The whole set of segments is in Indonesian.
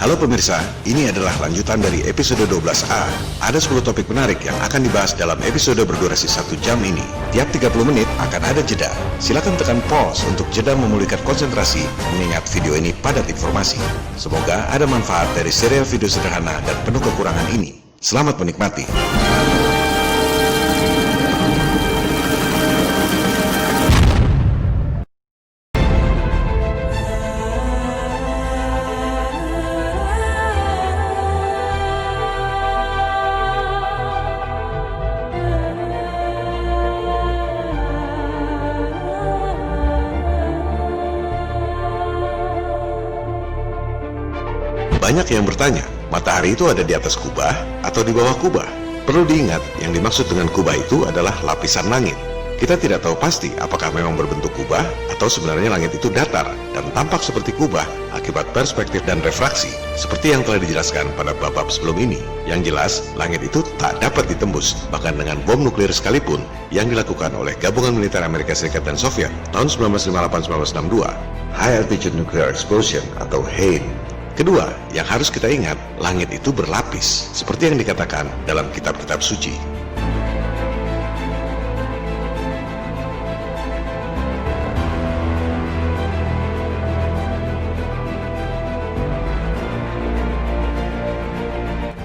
Halo pemirsa, ini adalah lanjutan dari episode 12A. Ada 10 topik menarik yang akan dibahas dalam episode berdurasi 1 jam ini. Tiap 30 menit akan ada jeda. Silakan tekan pause untuk jeda memulihkan konsentrasi, mengingat video ini padat informasi. Semoga ada manfaat dari serial video sederhana dan penuh kekurangan ini. Selamat menikmati. Banyak yang bertanya, matahari itu ada di atas kubah atau di bawah kubah? Perlu diingat, yang dimaksud dengan kubah itu adalah lapisan langit. Kita tidak tahu pasti apakah memang berbentuk kubah atau sebenarnya langit itu datar dan tampak seperti kubah akibat perspektif dan refraksi, seperti yang telah dijelaskan pada bab sebelum ini. Yang jelas, langit itu tak dapat ditembus, bahkan dengan bom nuklir sekalipun, yang dilakukan oleh gabungan militer Amerika Serikat dan Soviet tahun 1958-1962, High Altitude Nuclear Explosion atau HANE. Kedua, yang harus kita ingat, langit itu berlapis, seperti yang dikatakan dalam kitab-kitab suci.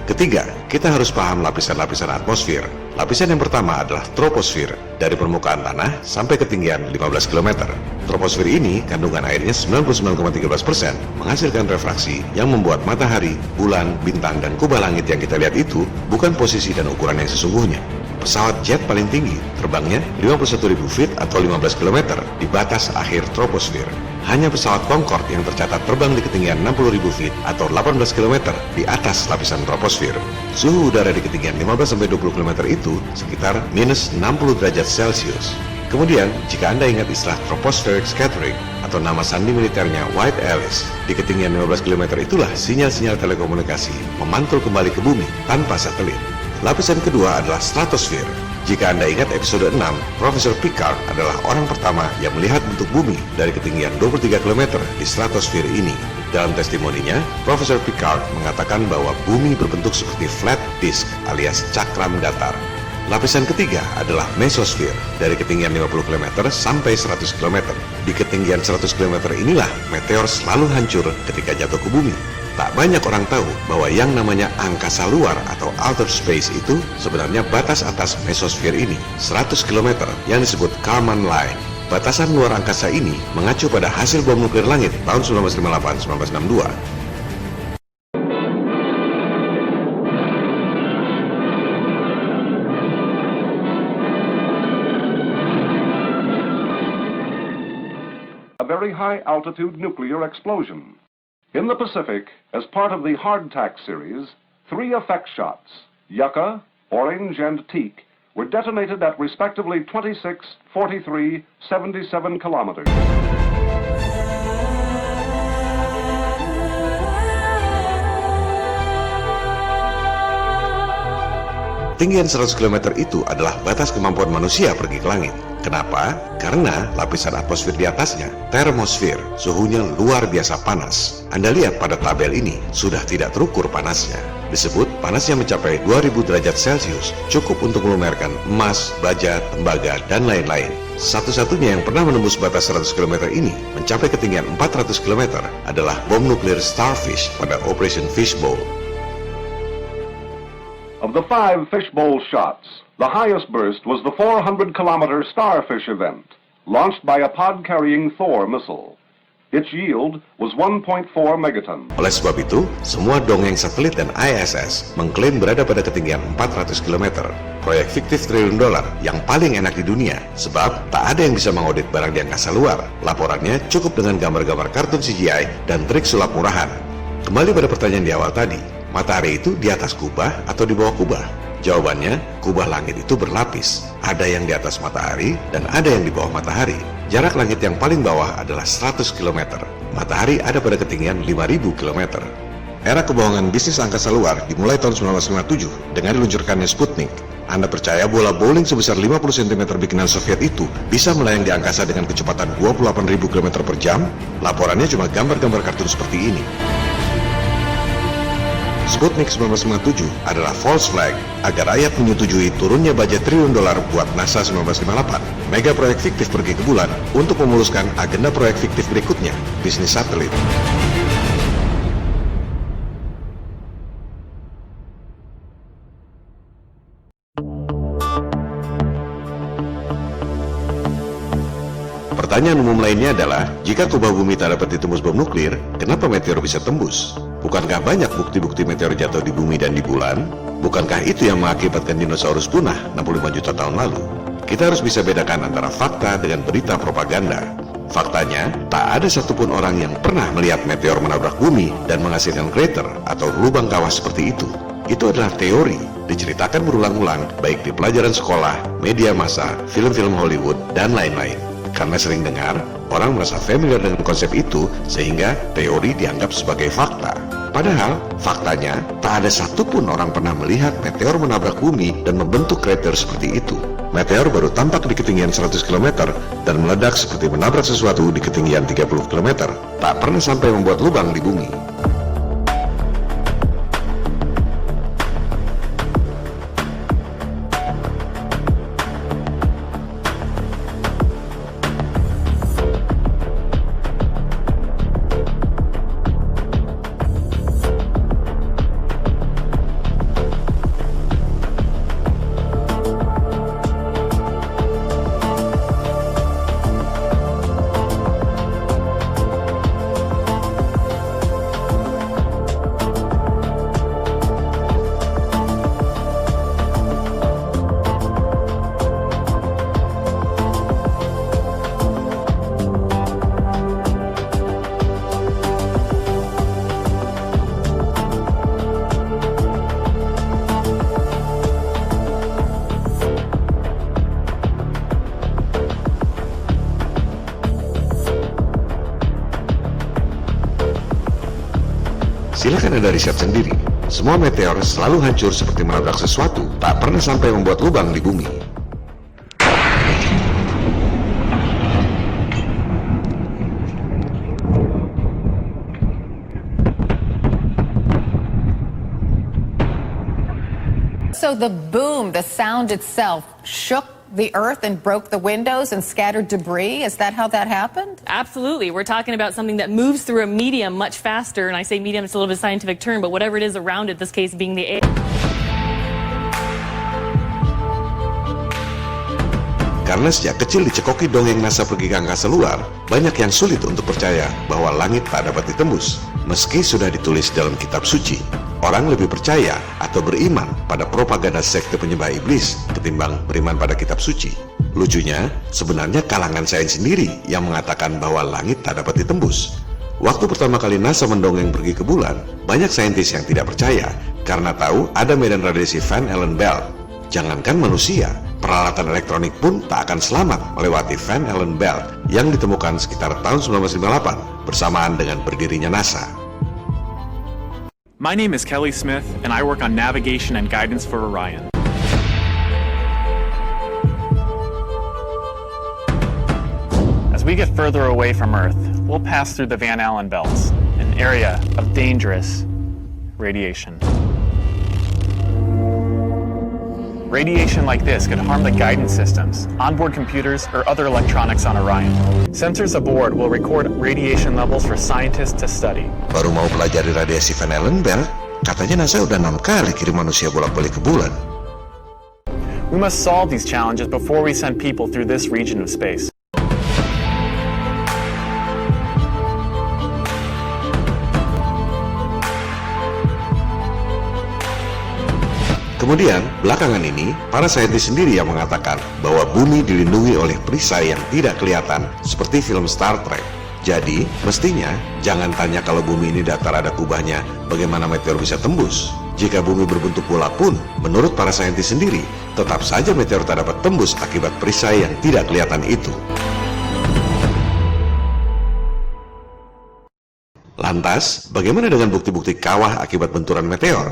Ketiga, kita harus paham lapisan-lapisan atmosfer. Lapisan yang pertama adalah troposfer, dari permukaan tanah sampai ketinggian 15 km. Troposfer ini kandungan airnya 99,13%, menghasilkan refraksi yang membuat matahari, bulan, bintang, dan kubah langit yang kita lihat itu bukan posisi dan ukuran yang sesungguhnya. Pesawat jet paling tinggi terbangnya 51.000 feet atau 15 km di batas akhir troposfer. Hanya pesawat Concorde yang tercatat terbang di ketinggian 60.000 feet atau 18 km di atas lapisan troposfer. Suhu udara di ketinggian 15-20 km itu sekitar minus 60 derajat Celcius. Kemudian, jika Anda ingat istilah tropospheric scattering atau nama sandi militernya White Alice, di ketinggian 15 km itulah sinyal-sinyal telekomunikasi memantul kembali ke bumi tanpa satelit. Lapisan kedua adalah stratosfer. Jika Anda ingat episode 6, Profesor Picard adalah orang pertama yang melihat bentuk bumi dari ketinggian 23 km di stratosfer ini. Dalam testimoninya, Profesor Picard mengatakan bahwa bumi berbentuk seperti flat disk alias cakram datar. Lapisan ketiga adalah mesosfer, dari ketinggian 50 km sampai 100 km. Di ketinggian 100 km inilah meteor selalu hancur ketika jatuh ke bumi. Tak banyak orang tahu bahwa yang namanya angkasa luar atau outer space itu sebenarnya batas atas mesosfer ini, 100 km yang disebut Kármán Line. Batasan luar angkasa ini mengacu pada hasil bom nuklir langit tahun 1958-1962. A very high altitude nuclear explosion. In the Pacific, as part of the Hardtack series, 3 effect shots, Yucca, Orange, and Teak, were detonated at respectively 26, 43, 77 kilometers. Ketinggian 100 km itu adalah batas kemampuan manusia pergi ke langit. Kenapa? Karena lapisan atmosfer di atasnya, termosfer, suhunya luar biasa panas. Anda lihat pada tabel ini, sudah tidak terukur panasnya. Disebut panasnya mencapai 2000 derajat Celcius, cukup untuk melumerkan emas, baja, tembaga, dan lain-lain. Satu-satunya yang pernah menembus batas 100 km ini, mencapai ketinggian 400 km, adalah bom nuklir Starfish pada Operation Fishbowl. Of the 5 fishbowl shots, the highest burst was the 400-kilometer Starfish event, launched by a pod-carrying Thor missile. Its yield was 1.4 megaton. Oleh sebab itu, semua dongeng satelit dan ISS mengklaim berada pada ketinggian 400 km. Proyek fiktif $1 triliun yang paling enak di dunia, sebab tak ada yang bisa mengaudit barang di angkasa luar. Laporannya cukup dengan gambar-gambar kartun CGI dan trik sulap murahan. Kembali pada pertanyaan di awal tadi, matahari itu di atas kubah atau di bawah kubah? Jawabannya, kubah langit itu berlapis. Ada yang di atas matahari dan ada yang di bawah matahari. Jarak langit yang paling bawah adalah 100 km. Matahari ada pada ketinggian 5000 km. Era kebohongan bisnis angkasa luar dimulai tahun 1957 dengan diluncurkannya Sputnik. Anda percaya bola bowling sebesar 50 cm bikinan Soviet itu bisa melayang di angkasa dengan kecepatan 28.000 km per jam? Laporannya cuma gambar-gambar kartun seperti ini. Sputnik 1957 adalah false flag agar rakyat menyetujui turunnya budget $1 triliun buat NASA 1958. Mega proyek fiktif pergi ke bulan untuk memuluskan agenda proyek fiktif berikutnya, bisnis satelit. Pertanyaan umum lainnya adalah, jika kubah bumi tak dapat ditembus bom nuklir, kenapa meteor bisa tembus? Bukankah banyak bukti-bukti meteor jatuh di bumi dan di bulan? Bukankah itu yang mengakibatkan dinosaurus punah 65 juta tahun lalu? Kita harus bisa bedakan antara fakta dengan berita propaganda. Faktanya, tak ada satupun orang yang pernah melihat meteor menabrak bumi dan menghasilkan krater atau lubang kawah seperti itu. Itu adalah teori, diceritakan berulang-ulang baik di pelajaran sekolah, media massa, film-film Hollywood, dan lain-lain. Karena sering dengar, orang merasa familiar dengan konsep itu sehingga teori dianggap sebagai fakta. Padahal, faktanya tak ada satupun orang pernah melihat meteor menabrak bumi dan membentuk krater seperti itu. Meteor baru tampak di ketinggian 100 km dan meledak seperti menabrak sesuatu di ketinggian 30 km, tak pernah sampai membuat lubang di bumi. Silakan Anda riset sendiri. Semua meteor selalu hancur seperti menabrak sesuatu, tak pernah sampai membuat lubang di bumi. So the boom, the sound itself, shook the earth and broke the windows and scattered debris? Is that how that happened? Absolutely. We're talking about something that moves through a medium much faster, and I say medium, it's a little bit of a scientific term, but whatever it is around it, this case being the air. Karena sejak kecil dicekoki dongeng NASA pergi ke angkasa luar, banyak yang sulit untuk percaya bahwa langit tak dapat ditembus. Meski sudah ditulis dalam kitab suci, orang lebih percaya atau beriman pada propaganda sekte penyembah iblis ketimbang beriman pada kitab suci. Lucunya, sebenarnya kalangan sains sendiri yang mengatakan bahwa langit tak dapat ditembus. Waktu pertama kali NASA mendongeng pergi ke bulan, banyak saintis yang tidak percaya karena tahu ada medan radiasi Van Allen belt. Jangankan manusia, peralatan elektronik pun tak akan selamat melewati Van Allen belt yang ditemukan sekitar tahun 1958 bersamaan dengan berdirinya NASA. My name is Kelly Smith, and I work on navigation and guidance for Orion. As we get further away from Earth, we'll pass through the Van Allen belts, an area of dangerous radiation. Radiation like this could harm the guidance systems, onboard computers, or other electronics on Orion. Sensors aboard will record radiation levels for scientists to study. Baru mau pelajari radiasi Van Allen belt, katanya NASA udah 6 kali kirim manusia bolak-balik ke bulan. We must solve these challenges before we send people through this region of space. Kemudian, belakangan ini, para saintis sendiri yang mengatakan bahwa bumi dilindungi oleh perisai yang tidak kelihatan, seperti film Star Trek. Jadi, mestinya, jangan tanya kalau bumi ini datar ada kubahnya, bagaimana meteor bisa tembus. Jika bumi berbentuk bola pun, menurut para saintis sendiri, tetap saja meteor tak dapat tembus akibat perisai yang tidak kelihatan itu. Lantas, bagaimana dengan bukti-bukti kawah akibat benturan meteor?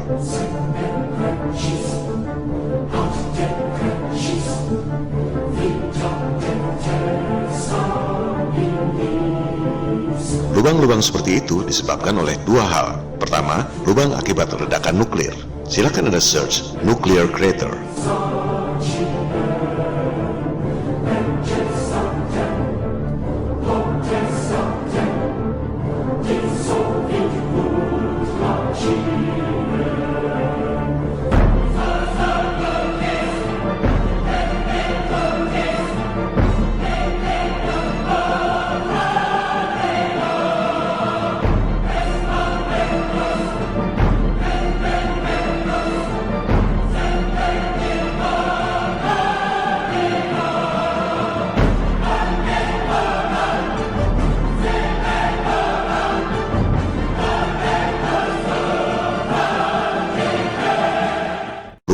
Lubang-lubang seperti itu disebabkan oleh dua hal. Pertama, lubang akibat ledakan nuklir. Silakan Anda search nuclear crater.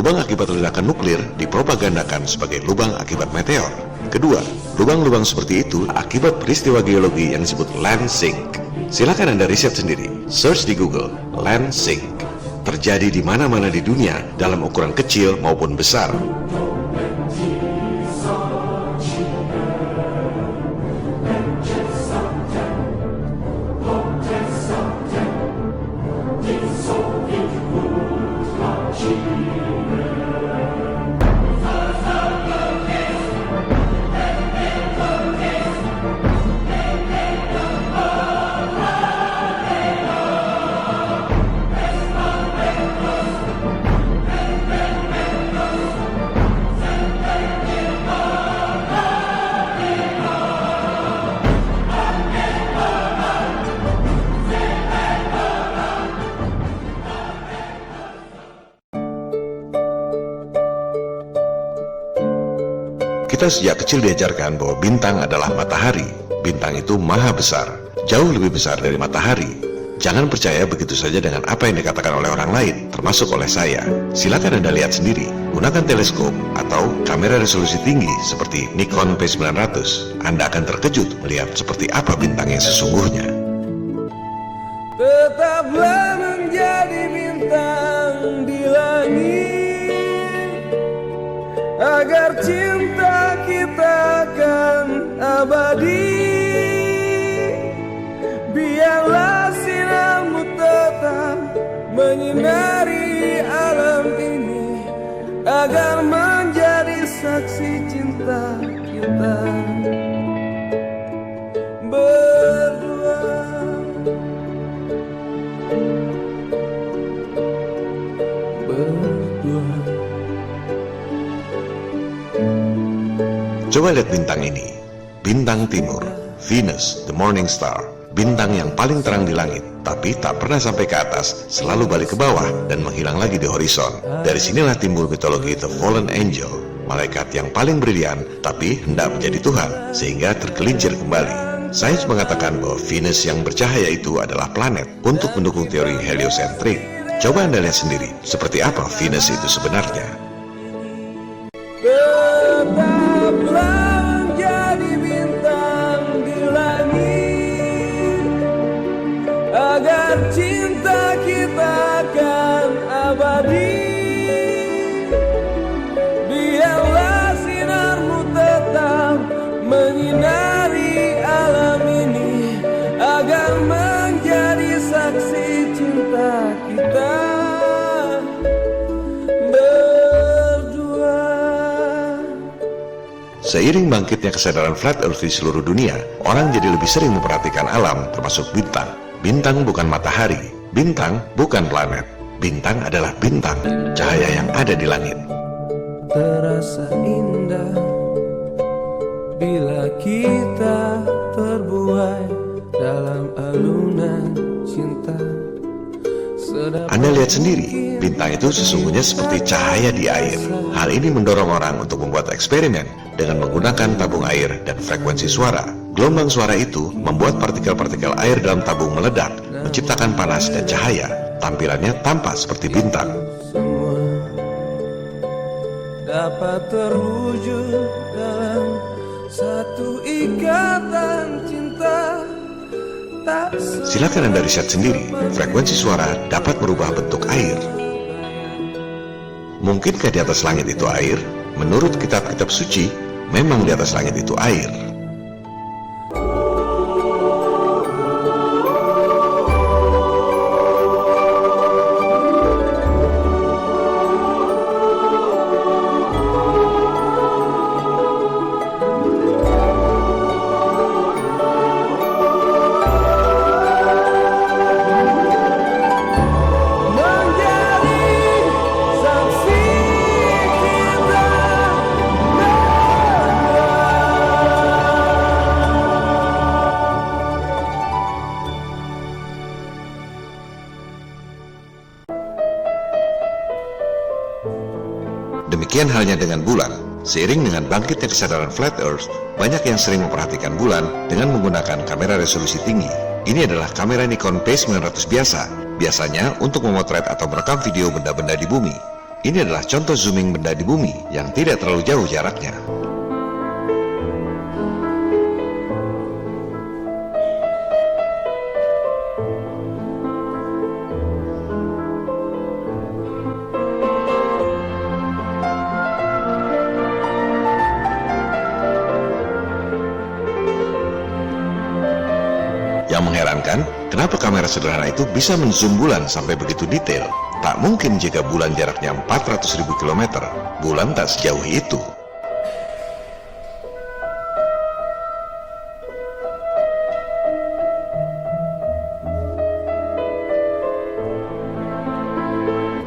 Lubang akibat ledakan nuklir dipropagandakan sebagai lubang akibat meteor. Kedua, lubang-lubang seperti itu akibat peristiwa geologi yang disebut land sink. Silakan Anda riset sendiri, search di Google, land sink. Terjadi di mana-mana di dunia dalam ukuran kecil maupun besar. Kita sejak kecil diajarkan bahwa bintang adalah matahari. Bintang itu maha besar, jauh lebih besar dari matahari. Jangan percaya begitu saja dengan apa yang dikatakan oleh orang lain, termasuk oleh saya. Silakan Anda lihat sendiri, gunakan teleskop atau kamera resolusi tinggi seperti Nikon P900. Anda akan terkejut melihat seperti apa bintang yang sesungguhnya. Tetaplah menjadi bintang di langit, agar cinta kita akan abadi. Biarlah sinarmu tetap menyinari alam ini, agar menjadi saksi cinta kita berdua. Coba lihat bintang ini, bintang timur, Venus, the morning star, bintang yang paling terang di langit, tapi tak pernah sampai ke atas, selalu balik ke bawah dan menghilang lagi di horizon. Dari sinilah timbul mitologi The Fallen Angel, malaikat yang paling brilian, tapi hendak menjadi Tuhan, sehingga tergelincir kembali. Sains mengatakan bahwa Venus yang bercahaya itu adalah planet untuk mendukung teori heliosentrik. Coba Anda lihat sendiri, seperti apa Venus itu sebenarnya. Tetaplah menjadi bintang di langit, agar cinta kita akan abadi. Biarlah sinarmu tetap menyinari alam ini, agar menjadi saksi cinta kita berdua. Seiring bangkitnya kesadaran flat earth di seluruh dunia, orang jadi lebih sering memperhatikan alam, termasuk bintang. Bintang bukan matahari, bintang bukan planet. Bintang adalah bintang, cahaya yang ada di langit. Terasa indah bila kita terbuai dalam alunan cinta. Anda lihat sendiri, bintang itu sesungguhnya seperti cahaya di air. Hal ini mendorong orang untuk membuat eksperimen dengan menggunakan tabung air dan frekuensi suara. Gelombang suara itu membuat partikel-partikel air dalam tabung meledak, menciptakan panas dan cahaya. Tampilannya tampak seperti bintang. Semua dapat terwujud dalam satu ikatan cinta. Silakan Anda riset sendiri, frekuensi suara dapat merubah bentuk air. Mungkinkah di atas langit itu air? Menurut kitab-kitab suci, memang di atas langit itu air. Demikian halnya dengan bulan. Seiring dengan bangkitnya kesadaran Flat Earth, banyak yang sering memperhatikan bulan dengan menggunakan kamera resolusi tinggi. Ini adalah kamera Nikon P900 biasa, biasanya untuk memotret atau merekam video benda-benda di bumi. Ini adalah contoh zooming benda di bumi yang tidak terlalu jauh jaraknya. Yang mengherankan, kenapa kamera sederhana itu bisa menzoom bulan sampai begitu detail? Tak mungkin jika bulan jaraknya 400.000 km. Bulan tak sejauh itu.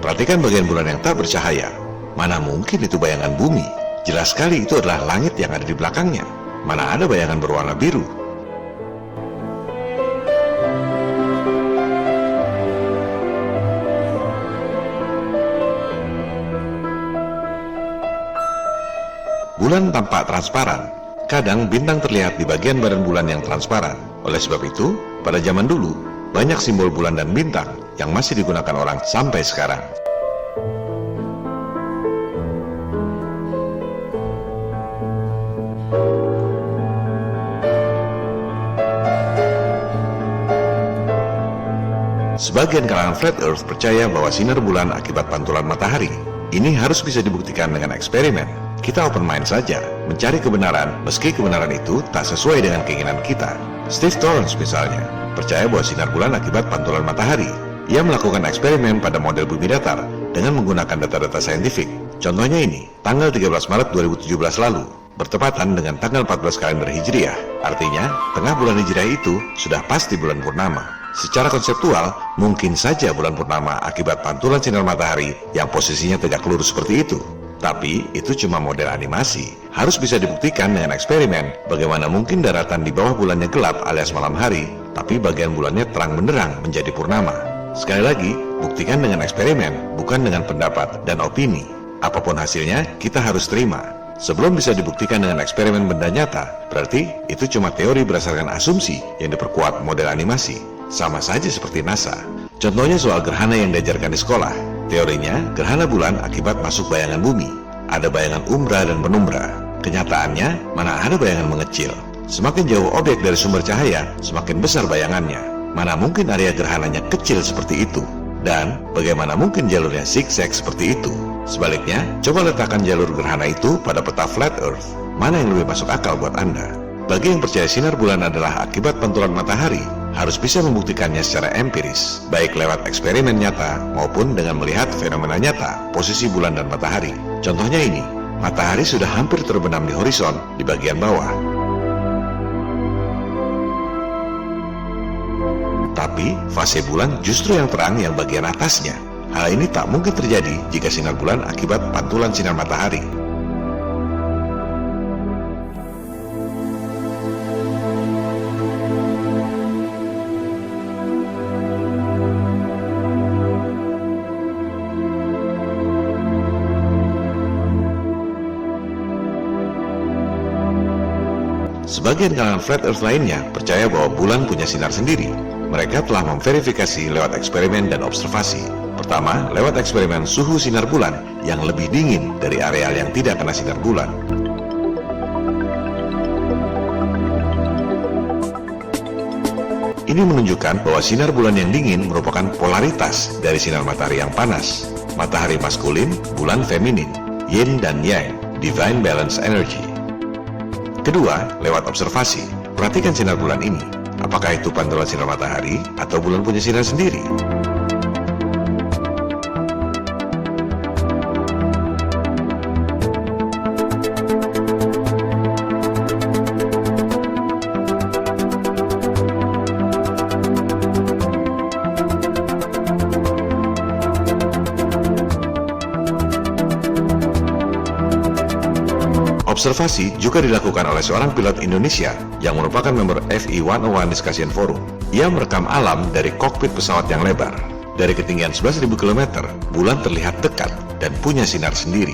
Perhatikan bagian bulan yang tak bercahaya. Mana mungkin itu bayangan bumi? Jelas sekali itu adalah langit yang ada di belakangnya. Mana ada bayangan berwarna biru? Bulan tampak transparan. Kadang bintang terlihat di bagian badan bulan yang transparan. Oleh sebab itu, pada zaman dulu, banyak simbol bulan dan bintang yang masih digunakan orang sampai sekarang. Sebagian kalangan Flat Earth percaya bahwa sinar bulan akibat pantulan matahari. Ini harus bisa dibuktikan dengan eksperimen. Kita open mind saja, mencari kebenaran meski kebenaran itu tak sesuai dengan keinginan kita. Steve Torrance misalnya, percaya bahwa sinar bulan akibat pantulan matahari. Ia melakukan eksperimen pada model bumi datar dengan menggunakan data-data saintifik. Contohnya ini, tanggal 13 Maret 2017 lalu, bertepatan dengan tanggal 14 kalender Hijriah. Artinya, tengah bulan Hijriah itu sudah pasti bulan purnama. Secara konseptual, mungkin saja bulan purnama akibat pantulan sinar matahari yang posisinya tegak lurus seperti itu. Tapi itu cuma model animasi. Harus bisa dibuktikan dengan eksperimen bagaimana mungkin daratan di bawah bulannya gelap alias malam hari, tapi bagian bulannya terang benderang menjadi purnama. Sekali lagi, buktikan dengan eksperimen, bukan dengan pendapat dan opini. Apapun hasilnya, kita harus terima. Sebelum bisa dibuktikan dengan eksperimen benda nyata, berarti itu cuma teori berdasarkan asumsi yang diperkuat model animasi. Sama saja seperti NASA. Contohnya soal gerhana yang diajarkan di sekolah. Teorinya, gerhana bulan akibat masuk bayangan bumi. Ada bayangan umbra dan penumbra. Kenyataannya, mana ada bayangan mengecil. Semakin jauh objek dari sumber cahaya, semakin besar bayangannya. Mana mungkin area gerhananya kecil seperti itu. Dan bagaimana mungkin jalurnya zigzag seperti itu? Sebaliknya, coba letakkan jalur gerhana itu pada peta Flat Earth. Mana yang lebih masuk akal buat Anda? Bagi yang percaya sinar bulan adalah akibat pantulan matahari, harus bisa membuktikannya secara empiris, baik lewat eksperimen nyata maupun dengan melihat fenomena nyata, posisi bulan dan matahari. Contohnya ini, matahari sudah hampir terbenam di horizon di bagian bawah. Tapi, fase bulan justru yang terang yang bagian atasnya. Hal ini tak mungkin terjadi jika sinar bulan akibat pantulan sinar matahari. Sebagian kalangan Flat Earth lainnya percaya bahwa bulan punya sinar sendiri. Mereka telah memverifikasi lewat eksperimen dan observasi. Pertama, lewat eksperimen suhu sinar bulan yang lebih dingin dari areal yang tidak kena sinar bulan. Ini menunjukkan bahwa sinar bulan yang dingin merupakan polaritas dari sinar matahari yang panas. Matahari maskulin, bulan feminin, yin dan yang, divine balance energy. Kedua, lewat observasi. Perhatikan sinar bulan ini. Apakah itu pantulan sinar matahari atau bulan punya sinar sendiri? Observasi juga dilakukan oleh seorang pilot Indonesia yang merupakan member FE 101 Discussion Forum. Ia merekam alam dari kokpit pesawat yang lebar. Dari ketinggian 11.000 km, bulan terlihat dekat dan punya sinar sendiri.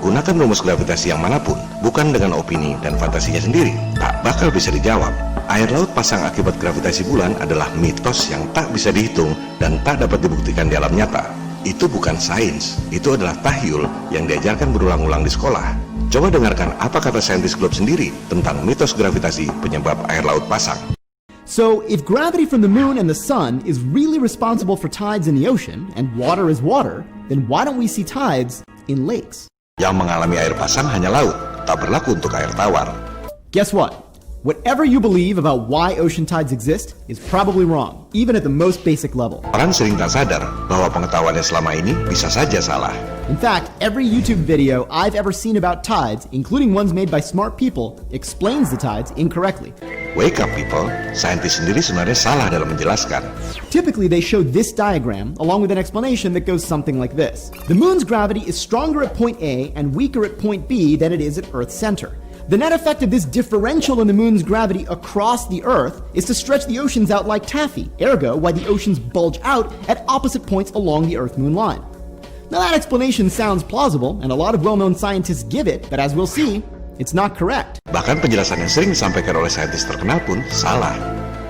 Gunakan rumus gravitasi yang manapun, bukan dengan opini dan fantasinya sendiri, tak bakal bisa dijawab. Air laut pasang akibat gravitasi bulan adalah mitos yang tak bisa dihitung dan tak dapat dibuktikan di alam nyata. Itu bukan sains, itu adalah tahyul yang diajarkan berulang-ulang di sekolah. Coba dengarkan apa kata saintis Globe sendiri tentang mitos gravitasi penyebab air laut pasang. So, if gravity from the moon and the sun is really responsible for tides in the ocean, and water is water, then why don't we see tides in lakes? Yang mengalami air pasang hanya laut, tak berlaku untuk air tawar. Guess what? Whatever you believe about why ocean tides exist is probably wrong, even at the most basic level. Orang sering tak sadar bahwa pengetahuannya selama ini bisa saja salah. In fact, every YouTube video I've ever seen about tides, including ones made by smart people, explains the tides incorrectly. Wake up people, saintis sendiri sebenarnya salah dalam menjelaskan. Typically, they show this diagram along with an explanation that goes something like this. The moon's gravity is stronger at point A and weaker at point B than it is at Earth's center. The net effect of this differential in the moon's gravity across the Earth is to stretch the oceans out like taffy, ergo why the oceans bulge out at opposite points along the Earth-Moon line. Now that explanation sounds plausible, and a lot of well-known scientists give it, but as we'll see, it's not correct. Bahkan penjelasan yang sering disampaikan oleh saintis terkenal pun salah.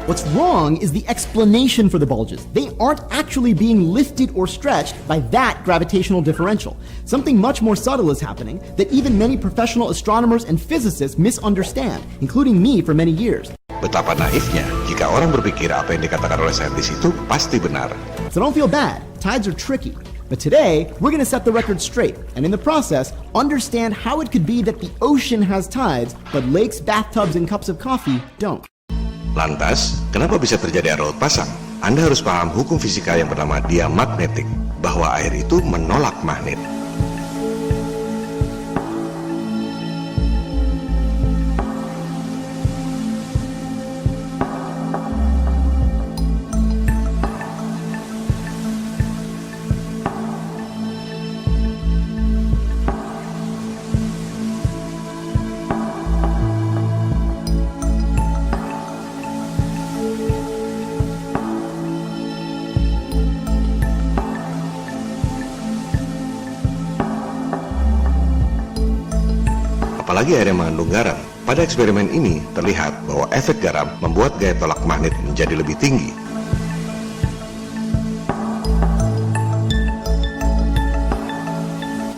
What's wrong is the explanation for the bulges. They aren't actually being lifted or stretched by that gravitational differential. Something much more subtle is happening that even many professional astronomers and physicists misunderstand, including me for many years. Betapa naifnya jika orang berpikir apa yang dikatakan oleh saintis itu pasti benar. So don't feel bad, tides are tricky. But today, we're going to set the record straight, and in the process, understand how it could be that the ocean has tides, but lakes, bathtubs, and cups of coffee don't. Lantas, kenapa bisa terjadi air laut pasang? Anda harus paham hukum fisika yang bernama diamagnetik, bahwa air itu menolak magnet. Apalagi air yang mengandung garam. Pada eksperimen ini terlihat bahwa efek garam membuat gaya tolak magnet menjadi lebih tinggi.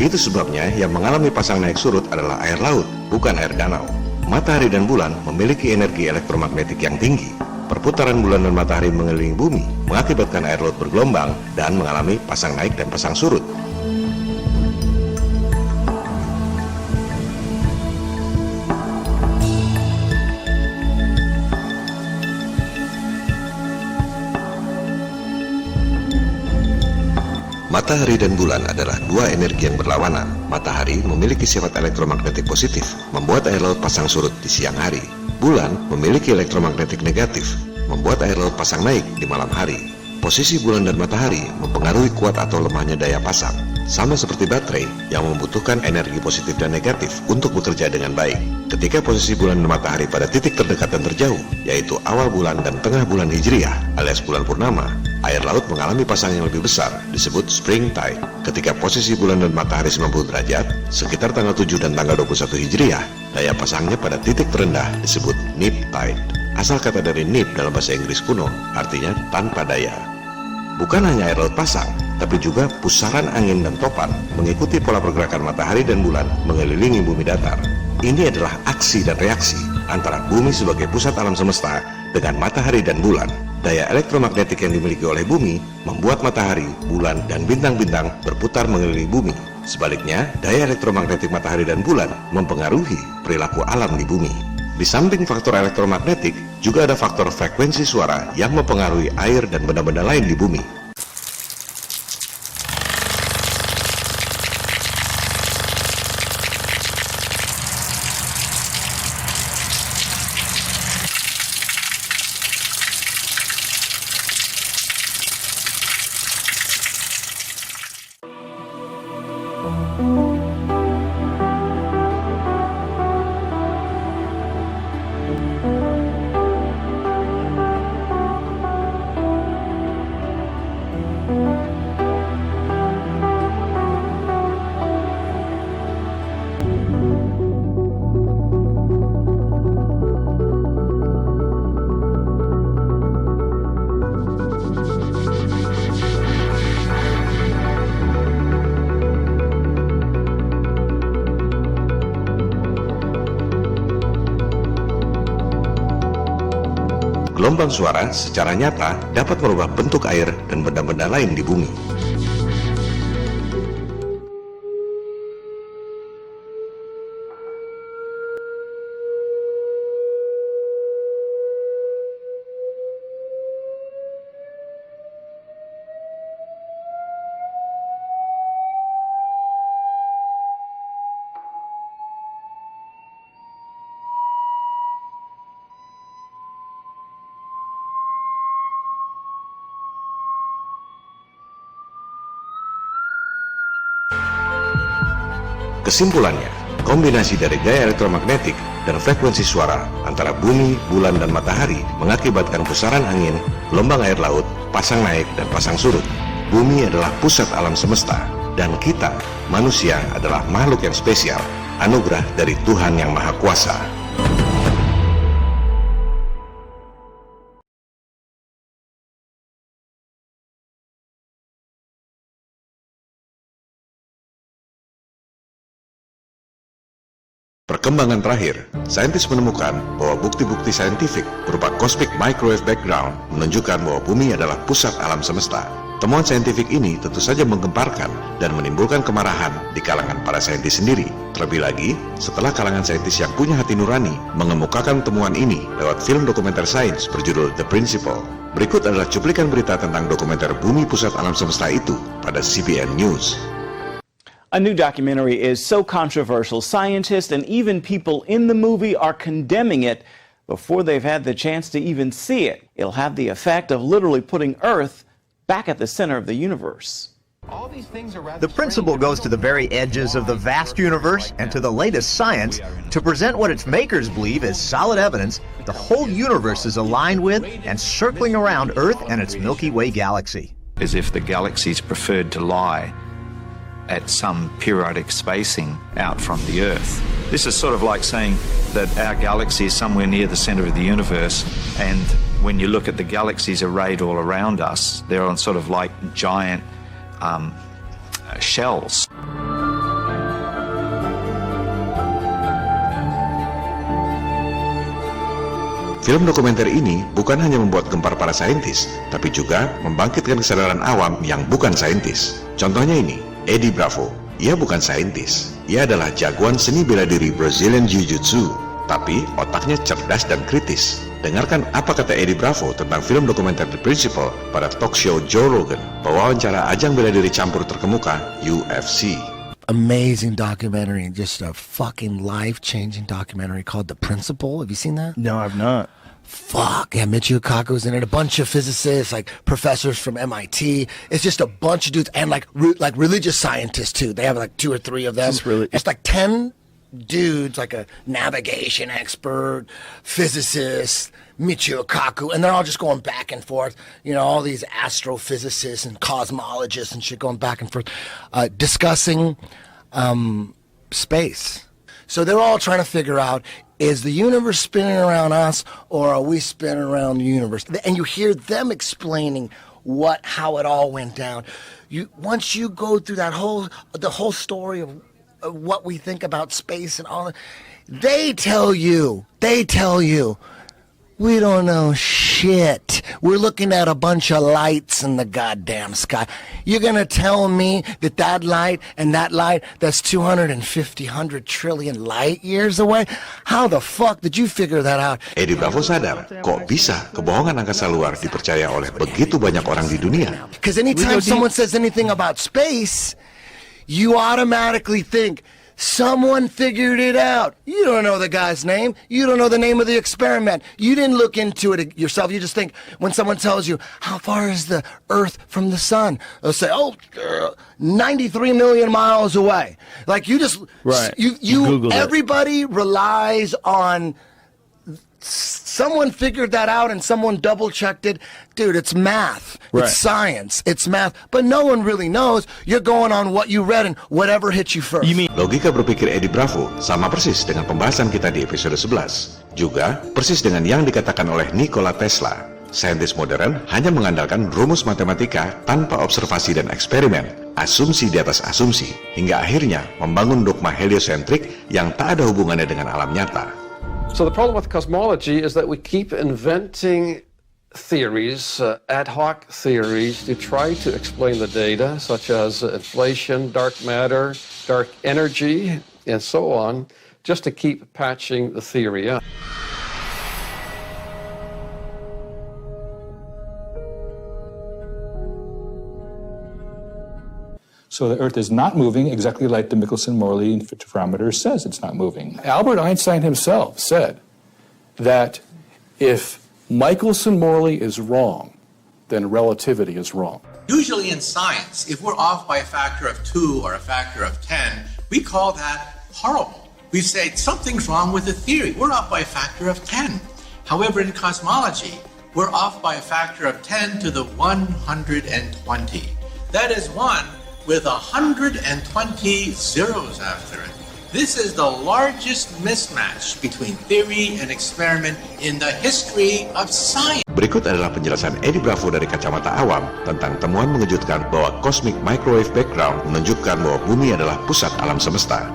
Itu sebabnya yang mengalami pasang naik surut adalah air laut, bukan air danau. Matahari dan bulan memiliki energi elektromagnetik yang tinggi. Perputaran bulan dan matahari mengelilingi bumi mengakibatkan air laut bergelombang dan mengalami pasang naik dan pasang surut. Matahari dan bulan adalah dua energi yang berlawanan. Matahari memiliki sifat elektromagnetik positif, membuat air laut pasang surut di siang hari. Bulan memiliki elektromagnetik negatif, membuat air laut pasang naik di malam hari. Posisi bulan dan matahari mempengaruhi kuat atau lemahnya daya pasang. Sama seperti baterai yang membutuhkan energi positif dan negatif untuk bekerja dengan baik. Ketika posisi bulan dan matahari pada titik terdekat dan terjauh, yaitu awal bulan dan tengah bulan Hijriah alias bulan purnama, air laut mengalami pasang yang lebih besar, disebut spring tide. Ketika posisi bulan dan matahari 90 derajat, sekitar tanggal 7 dan tanggal 21 Hijriah, daya pasangnya pada titik terendah disebut neap tide. Asal kata dari neap dalam bahasa Inggris kuno, artinya tanpa daya. Bukan hanya air laut pasang, tapi juga pusaran angin dan topan mengikuti pola pergerakan matahari dan bulan mengelilingi bumi datar. Ini adalah aksi dan reaksi antara bumi sebagai pusat alam semesta dengan matahari dan bulan. Daya elektromagnetik yang dimiliki oleh bumi membuat matahari, bulan, dan bintang-bintang berputar mengelilingi bumi. Sebaliknya, daya elektromagnetik matahari dan bulan mempengaruhi perilaku alam di bumi. Di samping faktor elektromagnetik, juga ada faktor frekuensi suara yang mempengaruhi air dan benda-benda lain di bumi. gelombang suara secara nyata dapat merubah bentuk air dan benda-benda lain di bumi. Kesimpulannya, kombinasi dari gaya elektromagnetik dan frekuensi suara antara bumi, bulan, dan matahari mengakibatkan pusaran angin, gelombang air laut, pasang naik dan pasang surut. Bumi adalah pusat alam semesta, dan kita, manusia, adalah makhluk yang spesial, anugerah dari Tuhan Yang Maha Kuasa. Perkembangan terakhir, saintis menemukan bahwa bukti-bukti saintifik berupa cosmic microwave background menunjukkan bahwa bumi adalah pusat alam semesta. Temuan saintifik ini tentu saja menggemparkan dan menimbulkan kemarahan di kalangan para saintis sendiri. Terlebih lagi, setelah kalangan saintis yang punya hati nurani mengemukakan temuan ini lewat film dokumenter sains berjudul The Principle. Berikut adalah cuplikan berita tentang dokumenter Bumi Pusat Alam Semesta itu pada CBN News. A new documentary is so controversial, scientists and even people in the movie are condemning it before they've had the chance to even see it. It'll have the effect of literally putting Earth back at the center of the universe. The principle goes to the very edges of the vast universe and to the latest science to present what its makers believe is solid evidence the whole universe is aligned with and circling around Earth and its Milky Way galaxy. As if the galaxies preferred to lie at some periodic spacing out from the Earth. This is sort of like saying that our galaxy is somewhere near the center of the universe, and when you look at the galaxies arrayed all around us, they're on sort of like giant shells. Film dokumenter ini bukan hanya membuat gempar para saintis, tapi juga membangkitkan kesadaran awam yang bukan saintis. Contohnya ini, Eddie Bravo. Ia bukan saintis. Ia adalah jagoan seni bela diri Brazilian Jiu-Jitsu, tapi otaknya cerdas dan kritis. Dengarkan apa kata Eddie Bravo tentang film dokumenter The Principle pada talk show Joe Rogan, pewawancara ajang bela diri campur terkemuka UFC. Amazing documentary, just a fucking life-changing documentary called The Principle. Have you seen that? No, I've not. Fuck, yeah, Michio Kaku's in it, a bunch of physicists, like professors from MIT. It's just a bunch of dudes, and like religious scientists too. They have like 2 or 3 of them. It's like 10 dudes, like a navigation expert, physicist, Michio Kaku, and they're all just going back and forth. You know, all these astrophysicists and cosmologists and shit going back and forth, discussing space. So they're all trying to figure out, is the universe spinning around us, or are we spinning around the universe? And you hear them explaining how it all went down. Once you go through the whole story of what we think about space and all that, they tell you, we don't know shit. We're looking at a bunch of lights in the goddamn sky. You're gonna tell me that light and that light, that's 100 trillion light years away? How the fuck did you figure that out? Eddie Bravo sadar, kok bisa kebohongan angkasa luar dipercaya oleh begitu banyak orang di dunia? Because anytime someone says anything about space, you automatically think, someone figured it out. You don't know the guy's name. You don't know the name of the experiment. You didn't look into it yourself. You just think when someone tells you, how far is the Earth from the sun? They'll say, 93 million miles away. Like you just, right. Everybody relies on someone figured that out and someone double-checked it. Dude, it's math. Right. It's science. It's math. But no one really knows. You're going on what you read and whatever hits you first. Logika berpikir Eddie Bravo sama persis dengan pembahasan kita di episode 11. Juga persis dengan yang dikatakan oleh Nikola Tesla. Saintis modern hanya mengandalkan rumus matematika tanpa observasi dan eksperimen, asumsi di atas asumsi, hingga akhirnya membangun dogma heliosentrik yang tak ada hubungannya dengan alam nyata. So the problem with cosmology is that we keep inventing theories, ad hoc theories, to try to explain the data, such as inflation, dark matter, dark energy, and so on, just to keep patching the theory up. So the Earth is not moving exactly like the Michelson-Morley interferometer says it's not moving. Albert Einstein himself said that if Michelson-Morley is wrong, then relativity is wrong. Usually in science, if we're off by a factor of 2 or a factor of 10, we call that horrible. We say something's wrong with the theory. We're off by a factor of 10. However, in cosmology, we're off by a factor of 10 to the 120. That is 1 with 120 zeros after it. This is the largest mismatch between theory and experiment in the history of science. Berikut adalah penjelasan Eddie Bravo dari kacamata awam tentang temuan mengejutkan bahwa cosmic microwave background menunjukkan bahwa bumi adalah pusat alam semesta.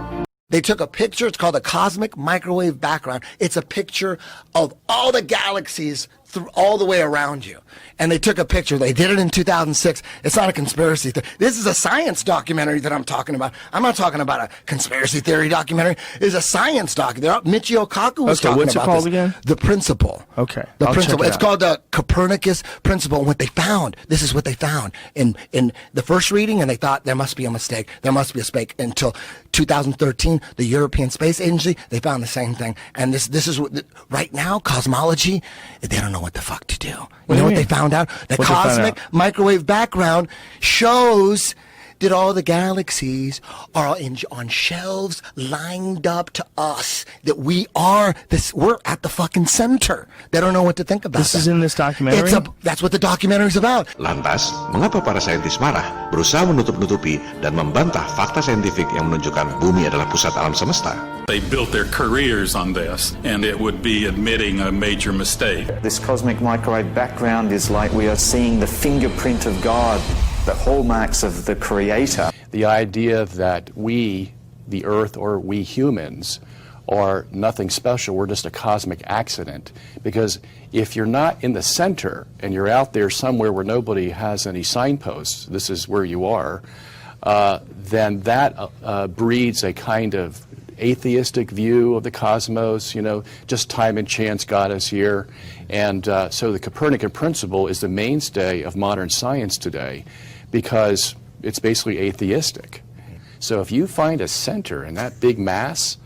They took a picture, it's called a cosmic microwave background. It's a picture of all the galaxies all the way around you. And they took a picture. They did it in 2006. It's not a conspiracy theory. This is a science documentary that I'm talking about. I'm not talking about a conspiracy theory documentary. It's a science documentary. Michio Kaku was talking about this. What's it called again? The Principle. Okay. The Principle. It's called the Copernicus Principle. And what they found, this is what they found in the first reading, and they thought there must be a mistake. There must be a mistake. Until 2013, the European Space Agency, they found the same thing. And this is what, right now, cosmology, they don't know what the fuck to do. You know what they found out? The cosmic microwave background shows that all the galaxies are on shelves lined up to us. That we're at the fucking center. They don't know what to think about. This is in this documentary? That's what the documentary is about. Lantas, mengapa para saintis marah, berusaha menutup-nutupi dan membantah fakta saintifik yang menunjukkan bumi adalah pusat alam semesta? They built their careers on this, and it would be admitting a major mistake. This cosmic microwave background is like we are seeing the fingerprint of God, the hallmarks of the Creator. The idea that we, the Earth, or we humans, are nothing special, we're just a cosmic accident. Because if you're not in the center, and you're out there somewhere where nobody has any signposts, this is where you are, then that breeds a kind of atheistic view of the cosmos, just time and chance got us here. And so the Copernican principle is the mainstay of modern science today because it's basically atheistic. So if you find a center in that big mass,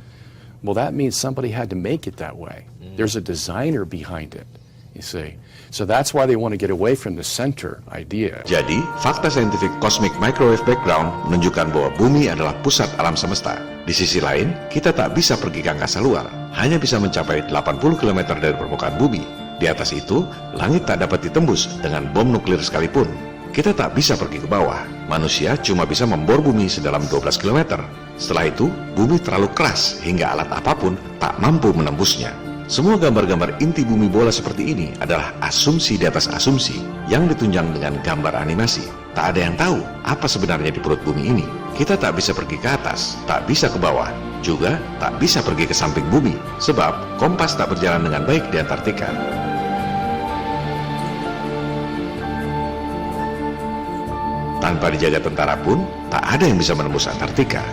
well, that means somebody had to make it that way. There's a designer behind it, you see. So that's why they want to get away from the center idea. Jadi, fakta saintifik cosmic microwave background menunjukkan bahwa bumi adalah pusat alam semesta. Di sisi lain, kita tak bisa pergi ke angkasa luar, hanya bisa mencapai 80 km dari permukaan bumi. Di atas itu, langit tak dapat ditembus dengan bom nuklir sekalipun. Kita tak bisa pergi ke bawah. Manusia cuma bisa membor bumi sedalam 12 km. Setelah itu, bumi terlalu keras hingga alat apapun tak mampu menembusnya. Semua gambar-gambar inti bumi bola seperti ini adalah asumsi di atas asumsi yang ditunjang dengan gambar animasi. Tak ada yang tahu apa sebenarnya di perut bumi ini. Kita tak bisa pergi ke atas, tak bisa ke bawah, juga tak bisa pergi ke samping bumi, sebab kompas tak berjalan dengan baik di Antartika. Tanpa dijaga tentara pun, tak ada yang bisa menembus Antartika.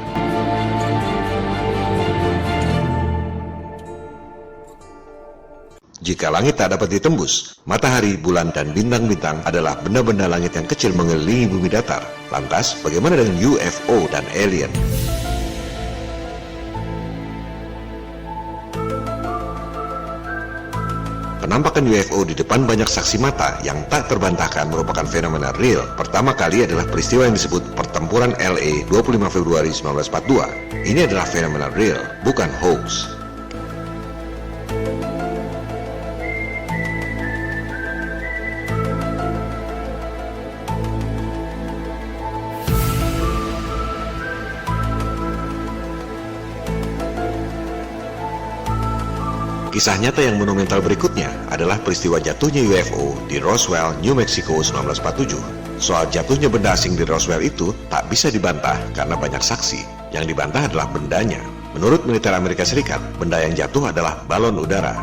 Jika langit tak dapat ditembus, matahari, bulan, dan bintang-bintang adalah benda-benda langit yang kecil mengelilingi bumi datar. Lantas, bagaimana dengan UFO dan alien? Penampakan UFO di depan banyak saksi mata yang tak terbantahkan merupakan fenomena real. Pertama kali adalah peristiwa yang disebut Pertempuran LA 25 Februari 1942. Ini adalah fenomena real, bukan hoax. Kisah nyata yang monumental berikutnya adalah peristiwa jatuhnya UFO di Roswell, New Mexico 1947. Soal jatuhnya benda asing di Roswell itu tak bisa dibantah karena banyak saksi. Yang dibantah adalah bendanya. Menurut militer Amerika Serikat, benda yang jatuh adalah balon udara.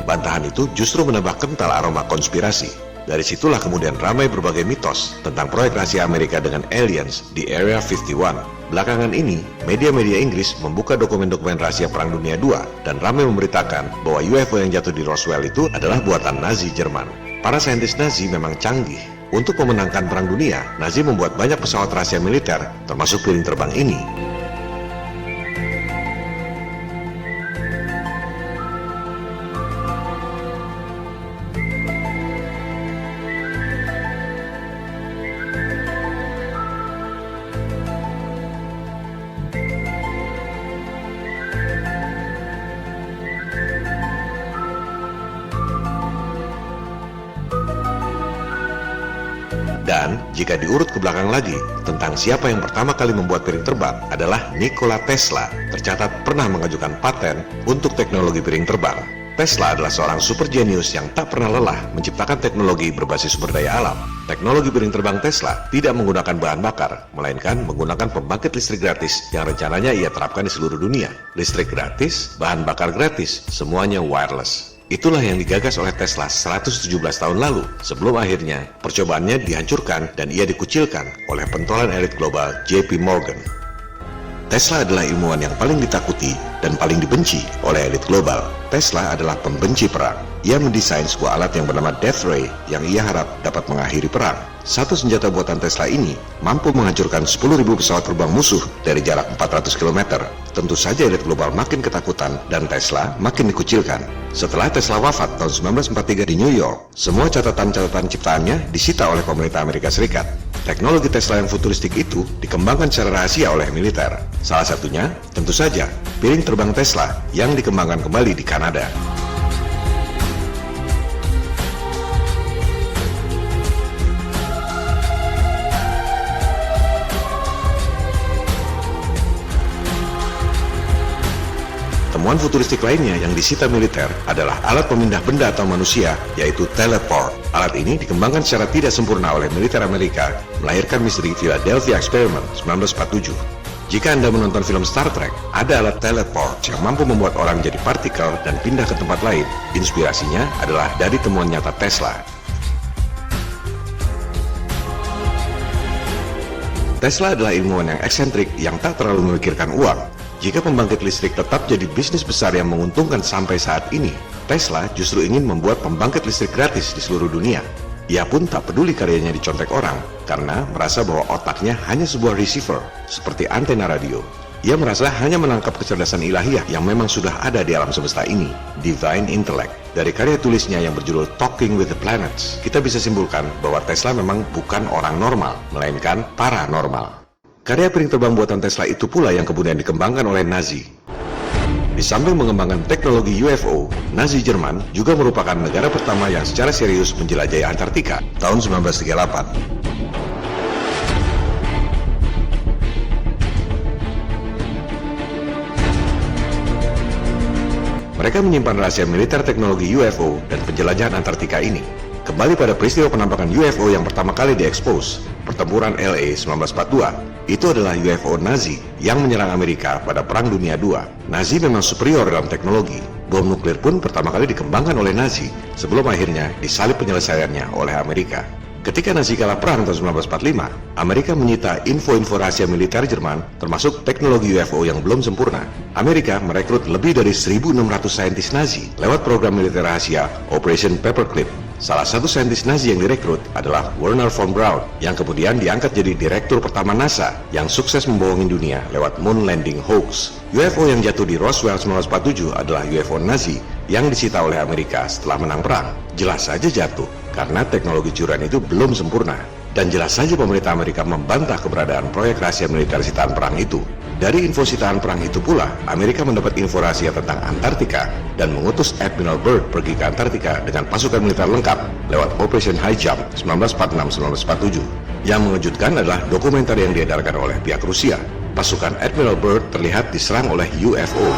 Bantahan itu justru menambah kental aroma konspirasi. Dari situlah kemudian ramai berbagai mitos tentang proyek rahasia Amerika dengan aliens di Area 51. Belakangan ini, media-media Inggris membuka dokumen-dokumen rahasia Perang Dunia II dan ramai memberitakan bahwa UFO yang jatuh di Roswell itu adalah buatan Nazi Jerman. Para saintis Nazi memang canggih. Untuk memenangkan Perang Dunia, Nazi membuat banyak pesawat rahasia militer, termasuk piring terbang ini. Dan jika diurut ke belakang lagi, tentang siapa yang pertama kali membuat piring terbang adalah Nikola Tesla, tercatat pernah mengajukan paten untuk teknologi piring terbang. Tesla adalah seorang super jenius yang tak pernah lelah menciptakan teknologi berbasis sumber daya alam. Teknologi piring terbang Tesla tidak menggunakan bahan bakar, melainkan menggunakan pembangkit listrik gratis yang rencananya ia terapkan di seluruh dunia. Listrik gratis, bahan bakar gratis, semuanya wireless. Itulah yang digagas oleh Tesla 117 tahun lalu, sebelum akhirnya percobaannya dihancurkan dan ia dikucilkan oleh pentolan elit global JP Morgan. Tesla adalah ilmuwan yang paling ditakuti dan paling dibenci oleh elit global. Tesla adalah pembenci perang. Ia mendesain sebuah alat yang bernama Death Ray yang ia harap dapat mengakhiri perang. Satu senjata buatan Tesla ini mampu menghancurkan 10.000 pesawat terbang musuh dari jarak 400 km. Tentu saja elit global makin ketakutan dan Tesla makin dikucilkan. Setelah Tesla wafat tahun 1943 di New York, semua catatan-catatan ciptaannya disita oleh pemerintah Amerika Serikat. Teknologi Tesla yang futuristik itu dikembangkan secara rahasia oleh militer. Salah satunya, tentu saja, piring terbang Tesla yang dikembangkan kembali di Kanada. Temuan futuristik lainnya yang disita militer adalah alat pemindah benda atau manusia, yaitu teleport. Alat ini dikembangkan secara tidak sempurna oleh militer Amerika, melahirkan misteri Philadelphia Experiment 1947. Jika Anda menonton film Star Trek, ada alat teleport yang mampu membuat orang jadi partikel dan pindah ke tempat lain. Inspirasinya adalah dari temuan nyata Tesla. Tesla adalah ilmuwan yang eksentrik yang tak terlalu memikirkan uang. Jika pembangkit listrik tetap jadi bisnis besar yang menguntungkan sampai saat ini, Tesla justru ingin membuat pembangkit listrik gratis di seluruh dunia. Ia pun tak peduli karyanya dicontek orang, karena merasa bahwa otaknya hanya sebuah receiver, seperti antena radio. Ia merasa hanya menangkap kecerdasan ilahiyah yang memang sudah ada di alam semesta ini, Divine Intellect. Dari karya tulisnya yang berjudul Talking with the Planets, kita bisa simpulkan bahwa Tesla memang bukan orang normal, melainkan paranormal. Karya piring terbang buatan Tesla itu pula yang kemudian dikembangkan oleh Nazi. Di samping mengembangkan teknologi UFO, Nazi Jerman juga merupakan negara pertama yang secara serius menjelajahi Antartika tahun 1938. Mereka menyimpan rahasia militer teknologi UFO dan penjelajahan Antartika ini. Kembali pada peristiwa penampakan UFO yang pertama kali diekspos, pertempuran LA 1942. Itu adalah UFO Nazi yang menyerang Amerika pada Perang Dunia II. Nazi memang superior dalam teknologi. Bom nuklir pun pertama kali dikembangkan oleh Nazi sebelum akhirnya disalib penyelesaiannya oleh Amerika. Ketika Nazi kalah perang tahun 1945, Amerika menyita info-info rahasia militer Jerman termasuk teknologi UFO yang belum sempurna. Amerika merekrut lebih dari 1.600 saintis Nazi lewat program militer rahasia Operation Paperclip. Salah satu saintis Nazi yang direkrut adalah Wernher von Braun, yang kemudian diangkat jadi direktur pertama NASA yang sukses membohongi dunia lewat moon landing hoax. UFO yang jatuh di Roswell 1947 adalah UFO Nazi yang disita oleh Amerika setelah menang perang. Jelas saja jatuh, karena teknologi curian itu belum sempurna. Dan jelas saja pemerintah Amerika membantah keberadaan proyek rahasia militer sitaan perang itu. Dari info sitaan perang itu pula, Amerika mendapat info rahasia tentang Antartika dan mengutus Admiral Byrd pergi ke Antartika dengan pasukan militer lengkap lewat Operation High Jump 1946-1947. Yang mengejutkan adalah dokumenter yang diedarkan oleh pihak Rusia. Pasukan Admiral Byrd terlihat diserang oleh UFO.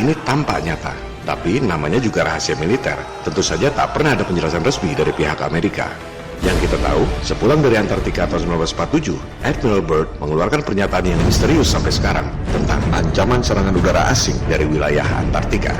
ini tampak nyata, tapi namanya juga rahasia militer. Tentu saja tak pernah ada penjelasan resmi dari pihak Amerika. Yang kita tahu, sepulang dari Antartika tahun 1947, Admiral Byrd mengeluarkan pernyataan yang misterius sampai sekarang tentang ancaman serangan udara asing dari wilayah Antartika.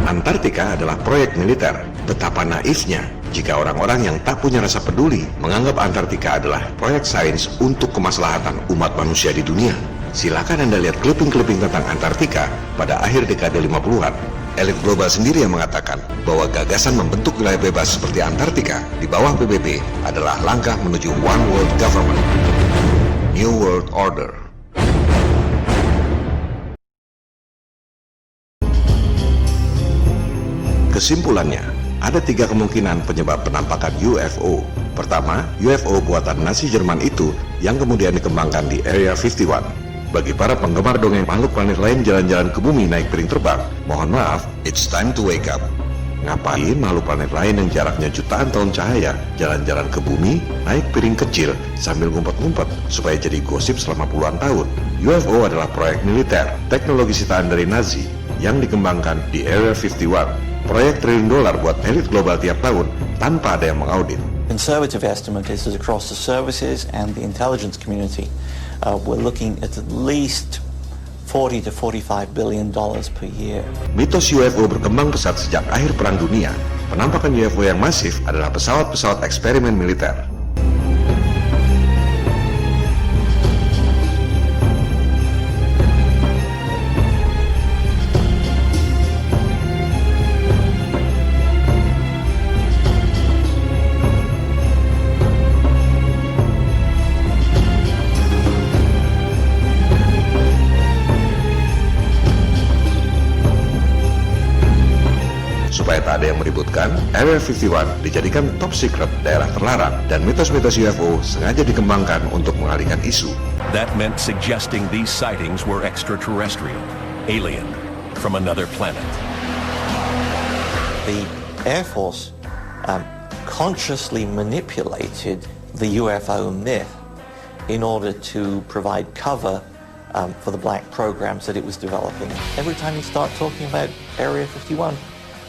Antartika adalah proyek militer. Betapa naifnya jika orang-orang yang tak punya rasa peduli menganggap Antartika adalah proyek sains untuk kemaslahatan umat manusia di dunia. Silakan Anda lihat clipping-clipping tentang Antartika pada akhir dekade 50-an. Elit global sendiri yang mengatakan bahwa gagasan membentuk wilayah bebas seperti Antartika di bawah PBB adalah langkah menuju One World Government, New World Order. Kesimpulannya, ada 3 kemungkinan penyebab penampakan UFO. Pertama, UFO buatan Nazi Jerman itu yang kemudian dikembangkan di Area 51. Bagi para penggemar dongeng makhluk planet lain jalan-jalan ke bumi naik piring terbang, mohon maaf, it's time to wake up. Ngapain makhluk planet lain yang jaraknya jutaan tahun cahaya jalan-jalan ke bumi naik piring kecil sambil ngumpet-ngumpet supaya jadi gosip selama puluhan tahun? UFO adalah proyek militer, teknologi sitaan dari Nazi yang dikembangkan di Area 51. Proyek triliun dolar buat elit global tiap tahun tanpa ada yang mengaudit. Conservative estimate is that across the services and the intelligence community, we're looking at least $40 to $45 billion per year. Mitos UFO berkembang pesat sejak akhir Perang Dunia. Penampakan UFO yang masif adalah pesawat-pesawat eksperimen militer. Supaya tak ada yang meributkan, Area 51 dijadikan top secret daerah terlarang dan mitos-mitos UFO sengaja dikembangkan untuk mengalihkan isu. That meant suggesting these sightings were extraterrestrial, alien, from another planet. The Air Force consciously manipulated the UFO myth in order to provide cover for the black programs that it was developing. Every time you start talking about Area 51,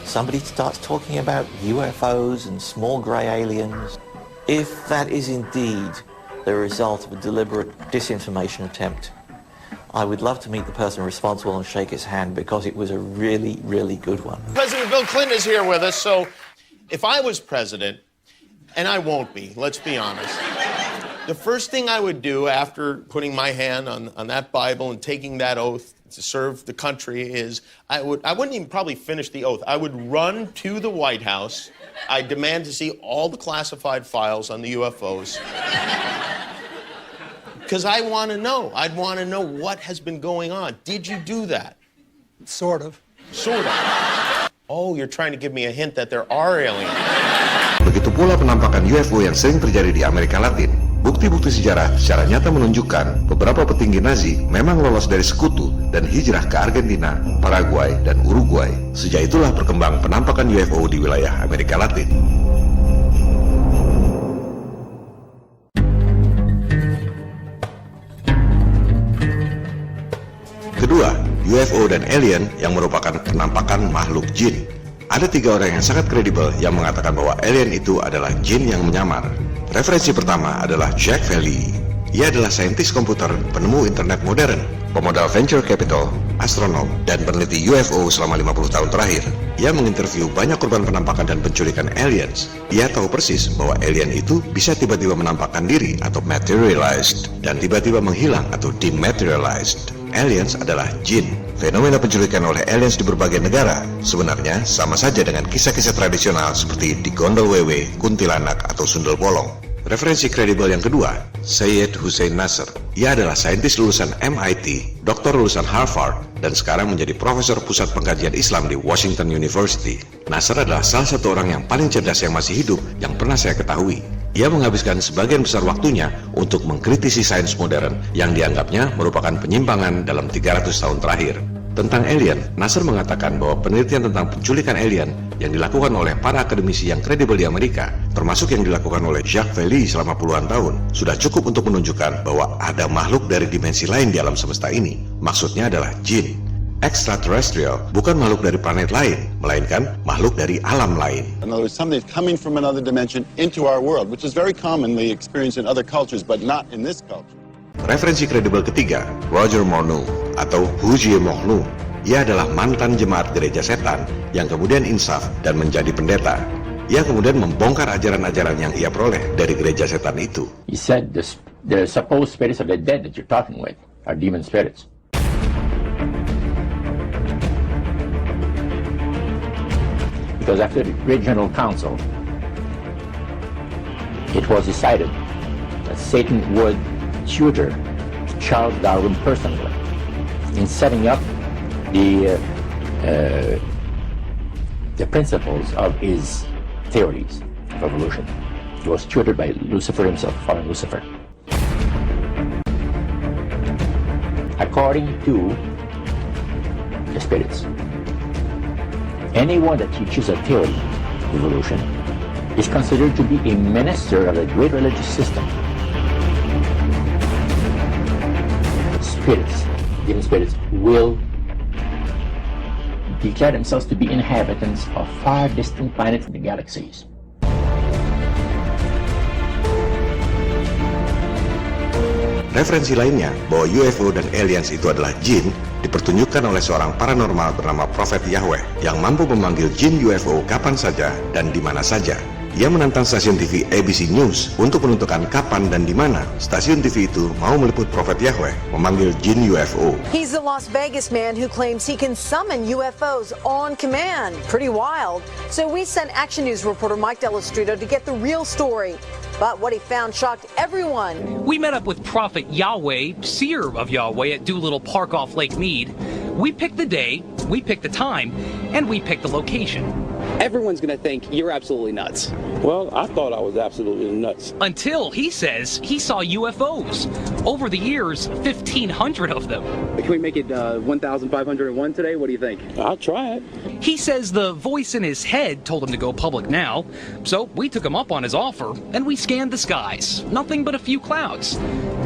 somebody starts talking about UFOs and small grey aliens. If that is indeed the result of a deliberate disinformation attempt, I would love to meet the person responsible and shake his hand because it was a really, really good one. President Bill Clinton is here with us, so if I was president, and I won't be, let's be honest, the first thing I would do after putting my hand on that Bible and taking that oath to serve the country is I wouldn't even probably finish the oath. I would run to the White House. I demand to see all the classified files on the UFOs. Because I want to know. I'd want to know what has been going on. Did you do that? Sort of. Sort of. Oh, you're trying to give me a hint that there are aliens. Begitu pula penampakan UFO yang sering terjadi di Amerika Latin. Bukti-bukti sejarah secara nyata menunjukkan beberapa petinggi Nazi memang lolos dari sekutu dan hijrah ke Argentina, Paraguay, dan Uruguay. Sejak itulah berkembang penampakan UFO di wilayah Amerika Latin. Kedua, UFO dan alien yang merupakan penampakan makhluk jin. Ada 3 orang yang sangat kredibel yang mengatakan bahwa alien itu adalah jin yang menyamar. Referensi pertama adalah Jack Valley. Ia adalah saintis komputer, penemu internet modern, pemodal venture capital, astronom, dan peneliti UFO selama 50 tahun terakhir. Ia menginterview banyak korban penampakan dan penculikan aliens. Ia tahu persis bahwa alien itu bisa tiba-tiba menampakkan diri atau materialized, dan tiba-tiba menghilang atau dematerialized. Aliens adalah jin. Fenomena penculikan oleh aliens di berbagai negara sebenarnya sama saja dengan kisah-kisah tradisional seperti di Gondol Wewe, Kuntilanak, atau Sundel Bolong. Referensi kredibel yang kedua, Syed Hussein Nasr. Ia adalah saintis lulusan MIT, doktor lulusan Harvard, dan sekarang menjadi profesor pusat pengkajian Islam di Washington University. Nasr adalah salah satu orang yang paling cerdas yang masih hidup yang pernah saya ketahui. Ia menghabiskan sebagian besar waktunya untuk mengkritisi sains modern yang dianggapnya merupakan penyimpangan dalam 300 tahun terakhir. Tentang alien, Nasser mengatakan bahwa penelitian tentang penculikan alien yang dilakukan oleh para akademisi yang kredibel di Amerika, termasuk yang dilakukan oleh Jacques Vallée selama puluhan tahun, sudah cukup untuk menunjukkan bahwa ada makhluk dari dimensi lain di alam semesta ini. Maksudnya adalah jin. Extraterrestrial bukan makhluk dari planet lain, melainkan makhluk dari alam lain. In other words, something coming from another dimension into our world, which is very commonly experienced in other cultures, but not in this culture. Referensi kredibel ketiga, Roger Morneau atau Roger Morneau. Ia adalah mantan jemaat gereja setan yang kemudian insaf dan menjadi pendeta. Ia kemudian membongkar ajaran-ajaran yang ia peroleh dari gereja setan itu. He said the supposed spirits of the dead that you're talking with are demon spirits. Because after the Great General Council, it was decided that Satan would tutor Charles Darwin personally in setting up the principles of his theories of evolution. He was tutored by Lucifer himself, fallen Lucifer. According to the spirits, anyone that teaches a theory of evolution is considered to be a minister of a great religious system. Spirits, demon spirits, will declare themselves to be inhabitants of far distant planets in the galaxies. Referensi lainnya bahwa UFO dan aliens itu adalah jin dipertunjukkan oleh seorang paranormal bernama Prophet Yahweh yang mampu memanggil jin UFO kapan saja dan di mana saja. Ia menantang stasiun TV ABC News untuk menentukan kapan dan di mana stasiun TV itu mau meliput Prophet Yahweh memanggil jin UFO. He's the Las Vegas man who claims he can summon UFOs on command. Pretty wild. So we sent Action News reporter Mike Delastrito to get the real story. But what he found shocked everyone. We met up with Prophet Yahweh, seer of Yahweh at Doolittle Park off Lake Mead. We picked the day, we picked the time, and we picked the location. Everyone's going to think you're absolutely nuts. Well, I thought I was absolutely nuts. Until he says he saw UFOs. Over the years, 1,500 of them. Can we make it 1,501 today? What do you think? I'll try it. He says the voice in his head told him to go public now. So we took him up on his offer, and we scanned the skies. Nothing but a few clouds.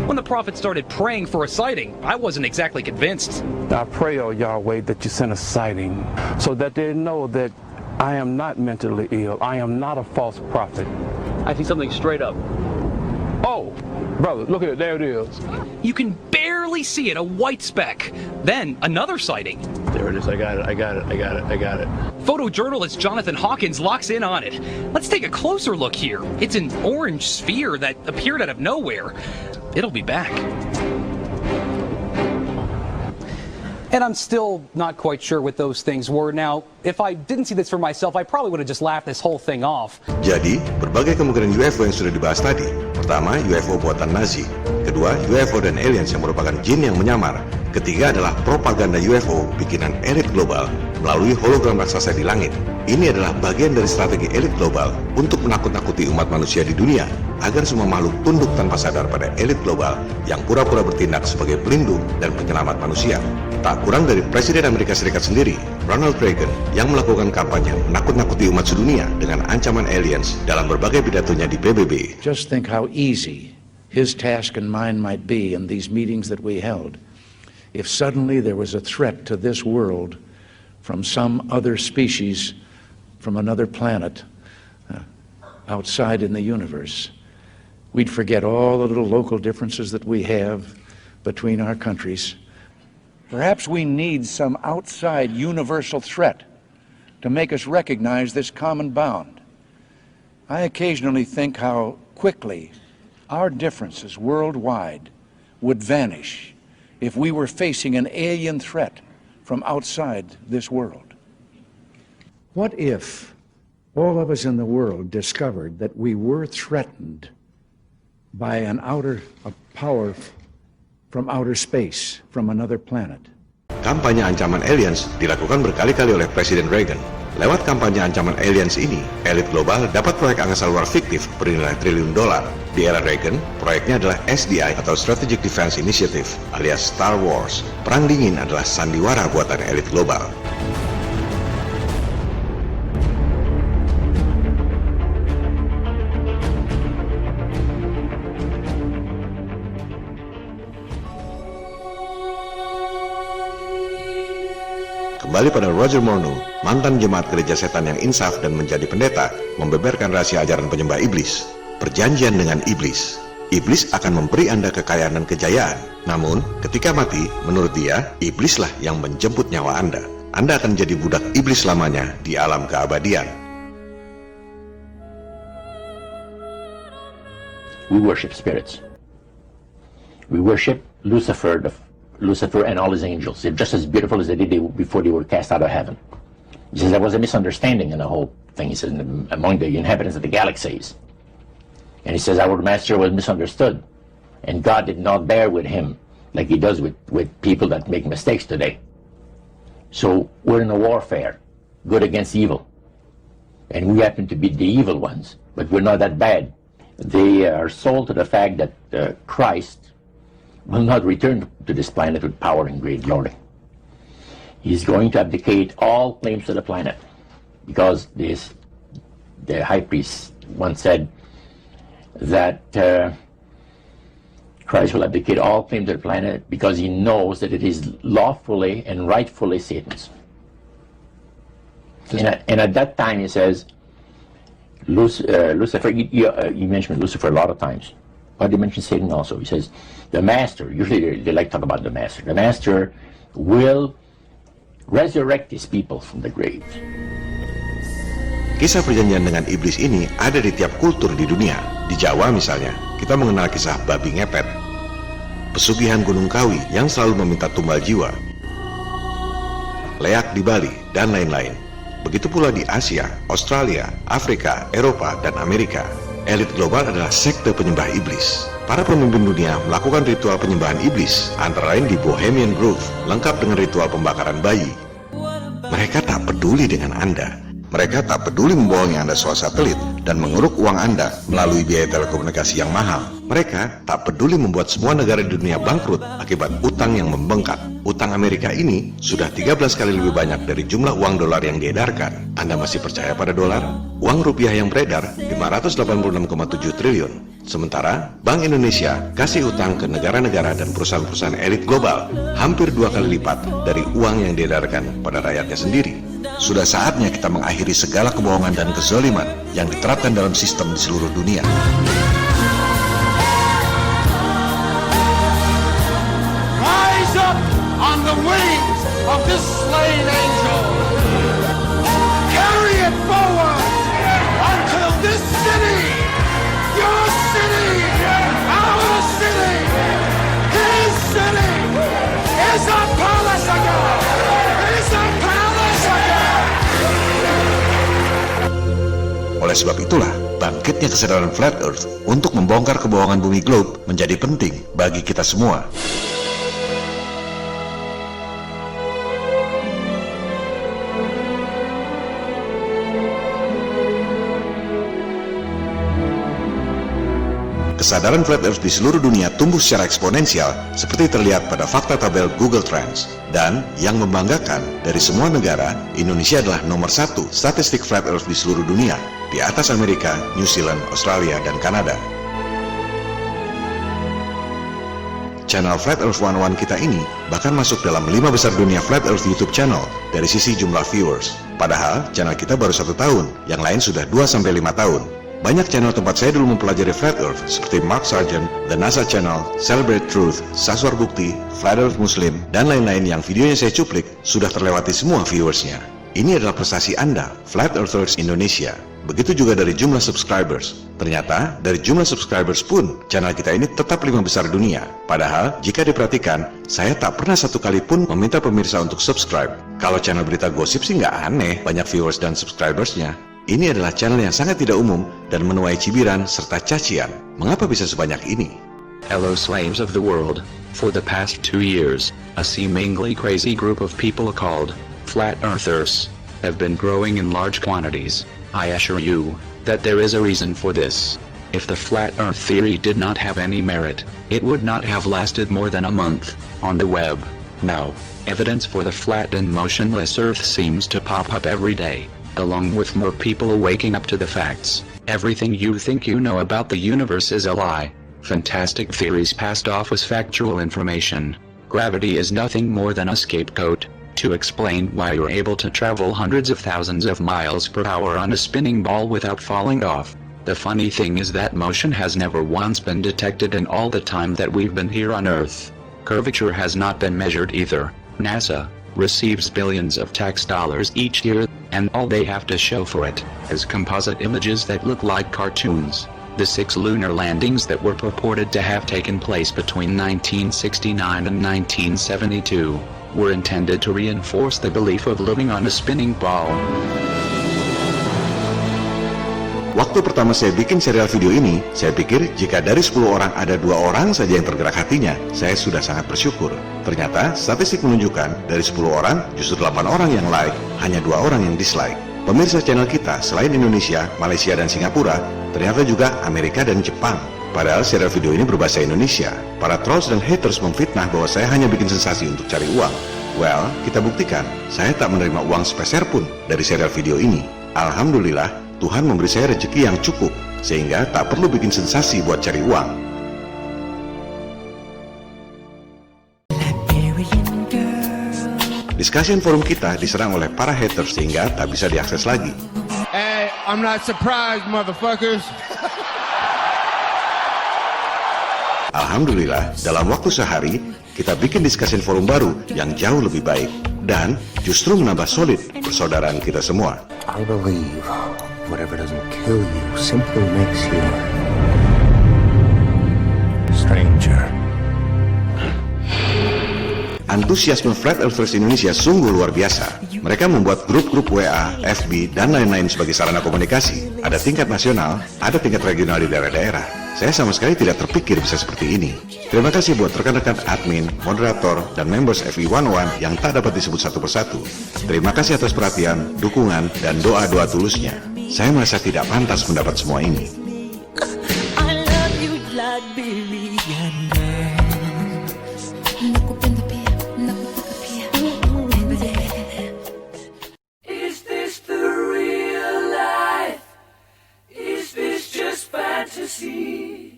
When the prophet started praying for a sighting, I wasn't exactly convinced. I pray, oh Yahweh, that you send a sighting so that they know that I am not mentally ill. I am not a false prophet. I see something straight up. Oh, brother, look at it. There it is. You can barely see it, a white speck. Then another sighting. There it is. I got it. Photojournalist Jonathan Hawkins locks in on it. Let's take a closer look here. It's an orange sphere that appeared out of nowhere. It'll be back. And I'm still not quite sure what those things were. Now, if I didn't see this for myself, I probably would have just laughed this whole thing off. Jadi, berbagai kemungkinan UFO yang sudah dibahas tadi. Pertama, UFO buatan Nazi. Kedua, UFO dan aliens yang merupakan jin yang menyamar. Ketiga adalah propaganda UFO bikinan elit global melalui hologram raksasa di langit. Ini adalah bagian dari strategi elit global untuk menakut-nakuti umat manusia di dunia agar semua makhluk tunduk tanpa sadar pada elit global yang pura-pura bertindak sebagai pelindung dan penyelamat manusia. Tak kurang dari Presiden Amerika Serikat sendiri, Ronald Reagan, yang melakukan kampanye menakut-nakuti umat sedunia dengan ancaman aliens dalam berbagai pidatonya di PBB. Just think how easy his task and mine might be in these meetings that we held if suddenly there was a threat to this world from some other species from another planet outside in the universe. We'd forget all the little local differences that we have between our countries. Perhaps we need some outside universal threat to make us recognize this common bond. I occasionally think how quickly our differences worldwide would vanish if we were facing an alien threat from outside this world. What if all of us in the world discovered that we were threatened by a power from outer space, from another planet? Kampanye ancaman aliens dilakukan berkali-kali oleh Presiden Reagan. Lewat kampanye ancaman aliens ini, elit global dapat proyek angkasa luar fiktif bernilai triliun dolar. Di era Reagan, proyeknya adalah SDI atau Strategic Defense Initiative alias Star Wars. Perang dingin adalah sandiwara buatan elit global. Kembali pada Roger Morneau, mantan jemaat gereja setan yang insaf dan menjadi pendeta, membeberkan rahasia ajaran penyembah iblis. Perjanjian dengan iblis. Iblis akan memberi Anda kekayaan dan kejayaan. Namun, ketika mati, menurut dia, iblislah yang menjemput nyawa Anda. Anda akan jadi budak iblis lamanya di alam keabadian. We worship spirits. We worship Lucifer and all his angels. They're just as beautiful as they did before they were cast out of heaven. He says there was a misunderstanding in the whole thing. He says among the inhabitants of the galaxies. And he says our master was misunderstood. And God did not bear with him like he does with people that make mistakes today. So we're in a warfare, good against evil. And we happen to be the evil ones, but we're not that bad. They are sold to the fact that Christ will not return to this planet with power and great glory. He's going to abdicate all claims to the planet because the high priest once said that Christ will abdicate all claims to the planet because he knows that it is lawfully and rightfully Satan's. And at that time he says, Lucifer, you mentioned Lucifer a lot of times, but he mentioned Satan also. He says, the master, usually they like to talk about the master will resurrect his people from the grave. Kisah perjanjian dengan iblis ini ada di tiap kultur di dunia. Di Jawa misalnya, kita mengenal kisah babi ngepet, pesugihan Gunung Kawi yang selalu meminta tumbal jiwa, leak di Bali, dan lain-lain. Begitu pula di Asia, Australia, Afrika, Eropa, dan Amerika. Elit global adalah sekte penyembah iblis. Para pemimpin dunia melakukan ritual penyembahan iblis, antara lain di Bohemian Grove, lengkap dengan ritual pembakaran bayi. Mereka tak peduli dengan Anda. Mereka tak peduli membohongi Anda soal satelit dan menguruk uang Anda melalui biaya telekomunikasi yang mahal. Mereka tak peduli membuat semua negara di dunia bangkrut akibat utang yang membengkak. Utang Amerika ini sudah 13 kali lebih banyak dari jumlah uang dolar yang diedarkan. Anda masih percaya pada dolar? Uang rupiah yang beredar 586,7 triliun. Sementara Bank Indonesia kasih utang ke negara-negara dan perusahaan-perusahaan elit global hampir 2 kali lipat dari uang yang diedarkan pada rakyatnya sendiri. Sudah saatnya kita mengakhiri segala kebohongan dan kezaliman yang diterapkan dalam sistem di seluruh dunia. Rise up on the wings of this slain angel. Carry it forward until this city, your city, our city, his city is a palace of God. Is a palace of God. Oleh sebab itulah, bangkitnya kesadaran Flat Earth untuk membongkar kebohongan bumi globe menjadi penting bagi kita semua. Kesadaran Flat Earth di seluruh dunia tumbuh secara eksponensial seperti terlihat pada fakta tabel Google Trends. Dan yang membanggakan, dari semua negara, Indonesia adalah nomor 1 statistik Flat Earth di seluruh dunia, di atas Amerika, New Zealand, Australia, dan Kanada. Channel Flat Earth 101 kita ini bahkan masuk dalam 5 besar dunia Flat Earth YouTube channel dari sisi jumlah viewers. Padahal channel kita baru 1 tahun, yang lain sudah 2-5 tahun. Banyak channel tempat saya dulu mempelajari Flat Earth seperti Mark Sargent, The NASA Channel, Celebrate Truth, Saswar Bukti, Flat Earth Muslim, dan lain-lain yang videonya saya cuplik sudah terlewati semua viewersnya. Ini adalah prestasi Anda, Flat Earthers Indonesia. Begitu juga dari jumlah subscribers. Ternyata dari jumlah subscribers pun channel kita ini tetap 5 besar dunia. Padahal jika diperhatikan, saya tak pernah satu kali pun meminta pemirsa untuk subscribe. Kalau channel berita gosip sih nggak aneh, banyak viewers dan subscribersnya. Ini adalah channel yang sangat tidak umum dan menuai cibiran serta cacian. Mengapa bisa sebanyak ini? Hello slaves of the world. For the past 2 years, a seemingly crazy group of people called Flat Earthers have been growing in large quantities. I assure you that there is a reason for this. If the flat earth theory did not have any merit, it would not have lasted more than a month on the web. Now, evidence for the flat and motionless earth seems to pop up every day, along with more people waking up to the facts. Everything you think you know about the universe is a lie. Fantastic theories passed off as factual information. Gravity is nothing more than a scapegoat to explain why you're able to travel hundreds of thousands of miles per hour on a spinning ball without falling off. The funny thing is that motion has never once been detected in all the time that we've been here on Earth. Curvature has not been measured either. NASA receives billions of tax dollars each year, and all they have to show for it is composite images that look like cartoons. The 6 lunar landings that were purported to have taken place between 1969 and 1972 were intended to reinforce the belief of living on a spinning ball. Waktu pertama saya bikin serial video ini, saya pikir jika dari 10 orang ada 2 orang saja yang tergerak hatinya, saya sudah sangat bersyukur. Ternyata, statistik menunjukkan dari 10 orang, justru 8 orang yang like, hanya 2 orang yang dislike. Pemirsa channel kita, selain Indonesia, Malaysia, dan Singapura, ternyata juga Amerika dan Jepang. Padahal serial video ini berbahasa Indonesia. Para trolls dan haters memfitnah bahwa saya hanya bikin sensasi untuk cari uang. Well, kita buktikan, saya tak menerima uang sepeser pun dari serial video ini. Alhamdulillah, Tuhan memberi saya rezeki yang cukup, sehingga tak perlu bikin sensasi buat cari uang. Discussion forum kita diserang oleh para haters sehingga tak bisa diakses lagi. Hey, I'm not surprised, motherfuckers. Alhamdulillah, dalam waktu sehari, kita bikin discussion forum baru yang jauh lebih baik dan justru menambah solid persaudaraan kita semua. I believe whatever doesn't kill you simply makes you stranger. Antusiasme Flat Earthers Indonesia sungguh luar biasa. Mereka membuat grup-grup WA, FB, dan lain-lain sebagai sarana komunikasi. Ada tingkat nasional, ada tingkat regional di daerah-daerah. Saya sama sekali tidak terpikir bisa seperti ini. Terima kasih buat rekan-rekan admin, moderator, dan members FE101 yang tak dapat disebut satu persatu. Terima kasih atas perhatian, dukungan, dan doa-doa tulusnya. Saya merasa tidak pantas mendapat semua ini. Is this the real life? Is this just fantasy?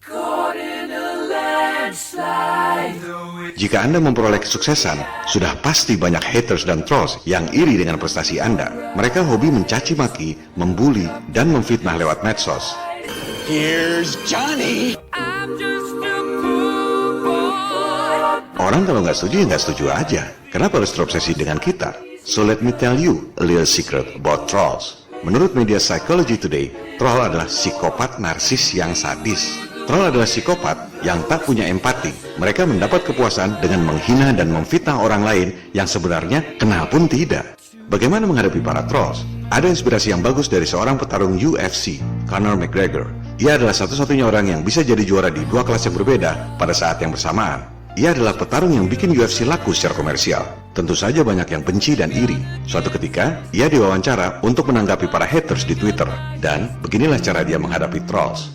Caught in a landslide. Jika Anda memperoleh kesuksesan, sudah pasti banyak haters dan trolls yang iri dengan prestasi Anda. Mereka hobi mencaci maki, membuli, dan memfitnah lewat medsos. Here's Johnny. Orang kalau nggak setuju ya nggak setuju aja. Kenapa harus terobsesi dengan kita? So let me tell you a little secret about trolls. Menurut media Psychology Today, troll adalah psikopat narsis yang sadis. Troll adalah psikopat yang tak punya empati. Mereka mendapat kepuasan dengan menghina dan memfitnah orang lain yang sebenarnya kenal pun tidak. Bagaimana menghadapi para trolls? Ada inspirasi yang bagus dari seorang petarung UFC, Conor McGregor. Ia adalah satu-satunya orang yang bisa jadi juara di 2 kelas yang berbeda pada saat yang bersamaan. Ia adalah petarung yang bikin UFC laku secara komersial. Tentu saja banyak yang benci dan iri. Suatu ketika, ia diwawancara untuk menanggapi para haters di Twitter. Dan beginilah cara dia menghadapi trolls.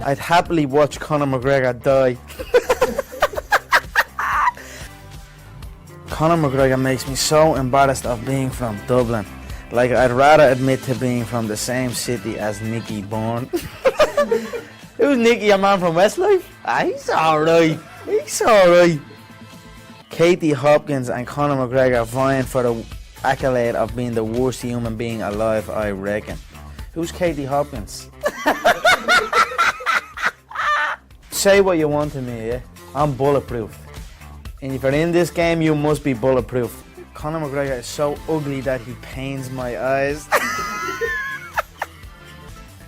I'd happily watch Conor McGregor die. Conor McGregor makes me so embarrassed of being from Dublin. Like, I'd rather admit to being from the same city as Nicky Bourne. Who's Nicky, a man from Westlife? He's alright. He's alright. Katie Hopkins and Conor McGregor vying for the accolade of being the worst human being alive, I reckon. Who's Katie Hopkins? Say what you want to me, yeah? I'm bulletproof. And if you're in this game, you must be bulletproof. Conor McGregor is so ugly that he pains my eyes.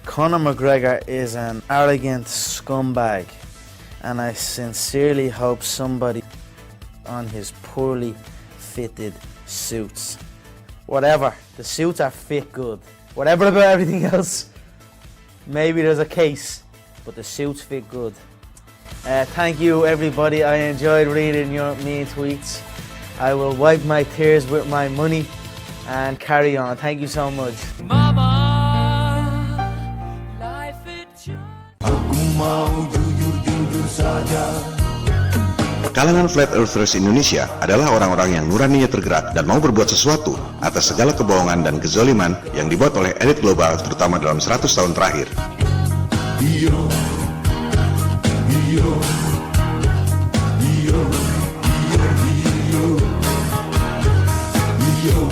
Conor McGregor is an arrogant scumbag, and I sincerely hope somebody on his poorly fitted suits. Whatever, the suits are fit good. Whatever about everything else, maybe there's a case, but the suits fit good. Thank you everybody, I enjoyed reading your mean tweets. I will wipe my tears with my money and carry on. Thank you so much. Kalangan Flat Earthers Indonesia adalah orang-orang yang nuraninya tergerak dan mau berbuat sesuatu atas segala kebohongan dan kezoliman yang dibuat oleh elit global terutama dalam 100 tahun terakhir.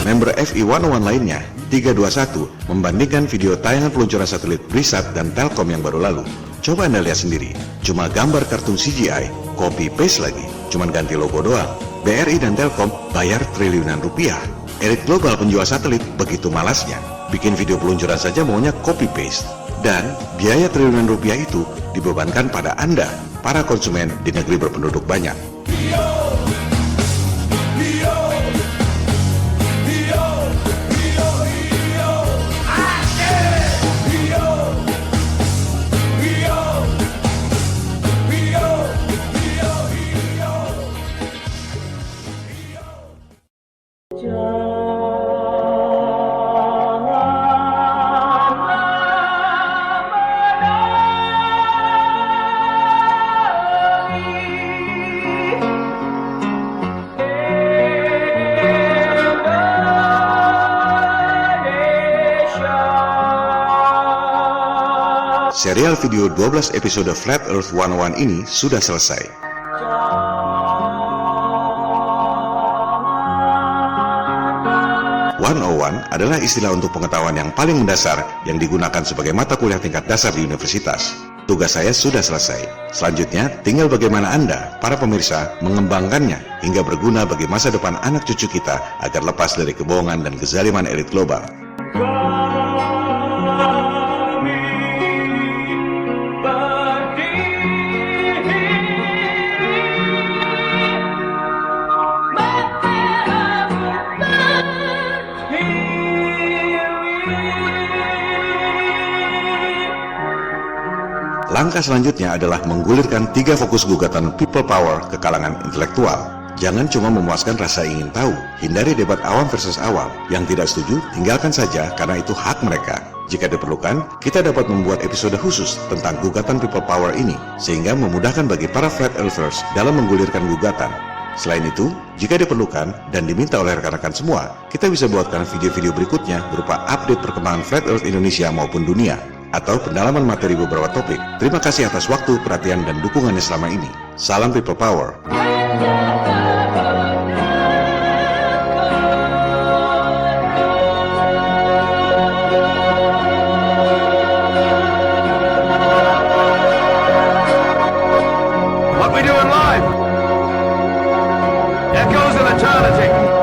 Member FE101 lainnya, 321, membandingkan video tayangan peluncuran satelit BRISAT dan Telkom yang baru lalu. Coba Anda lihat sendiri, cuma gambar kartun CGI, copy paste lagi, cuman ganti logo doang. BRI dan Telkom bayar triliunan rupiah. Elit global penjual satelit begitu malasnya, bikin video peluncuran saja maunya copy paste. Dan biaya triliunan rupiah itu dibebankan pada Anda, para konsumen di negeri berpenduduk banyak. Serial video 12 episode Flat Earth 101 ini sudah selesai. Adalah istilah untuk pengetahuan yang paling mendasar yang digunakan sebagai mata kuliah tingkat dasar di universitas. Tugas saya sudah selesai. Selanjutnya, tinggal bagaimana Anda, para pemirsa, mengembangkannya hingga berguna bagi masa depan anak cucu kita agar lepas dari kebohongan dan kezaliman elit global. Langkah selanjutnya adalah menggulirkan 3 fokus gugatan people power ke kalangan intelektual. Jangan cuma memuaskan rasa ingin tahu, hindari debat awam versus awam. Yang tidak setuju, tinggalkan saja karena itu hak mereka. Jika diperlukan, kita dapat membuat episode khusus tentang gugatan people power ini, sehingga memudahkan bagi para flat earthers dalam menggulirkan gugatan. Selain itu, jika diperlukan dan diminta oleh rekan-rekan semua, kita bisa buatkan video-video berikutnya berupa update perkembangan Flat Earth Indonesia maupun dunia, atau pendalaman materi beberapa topik. Terima kasih atas waktu, perhatian, dan dukungannya selama ini. Salam People Power. What we do in life echoes in eternity.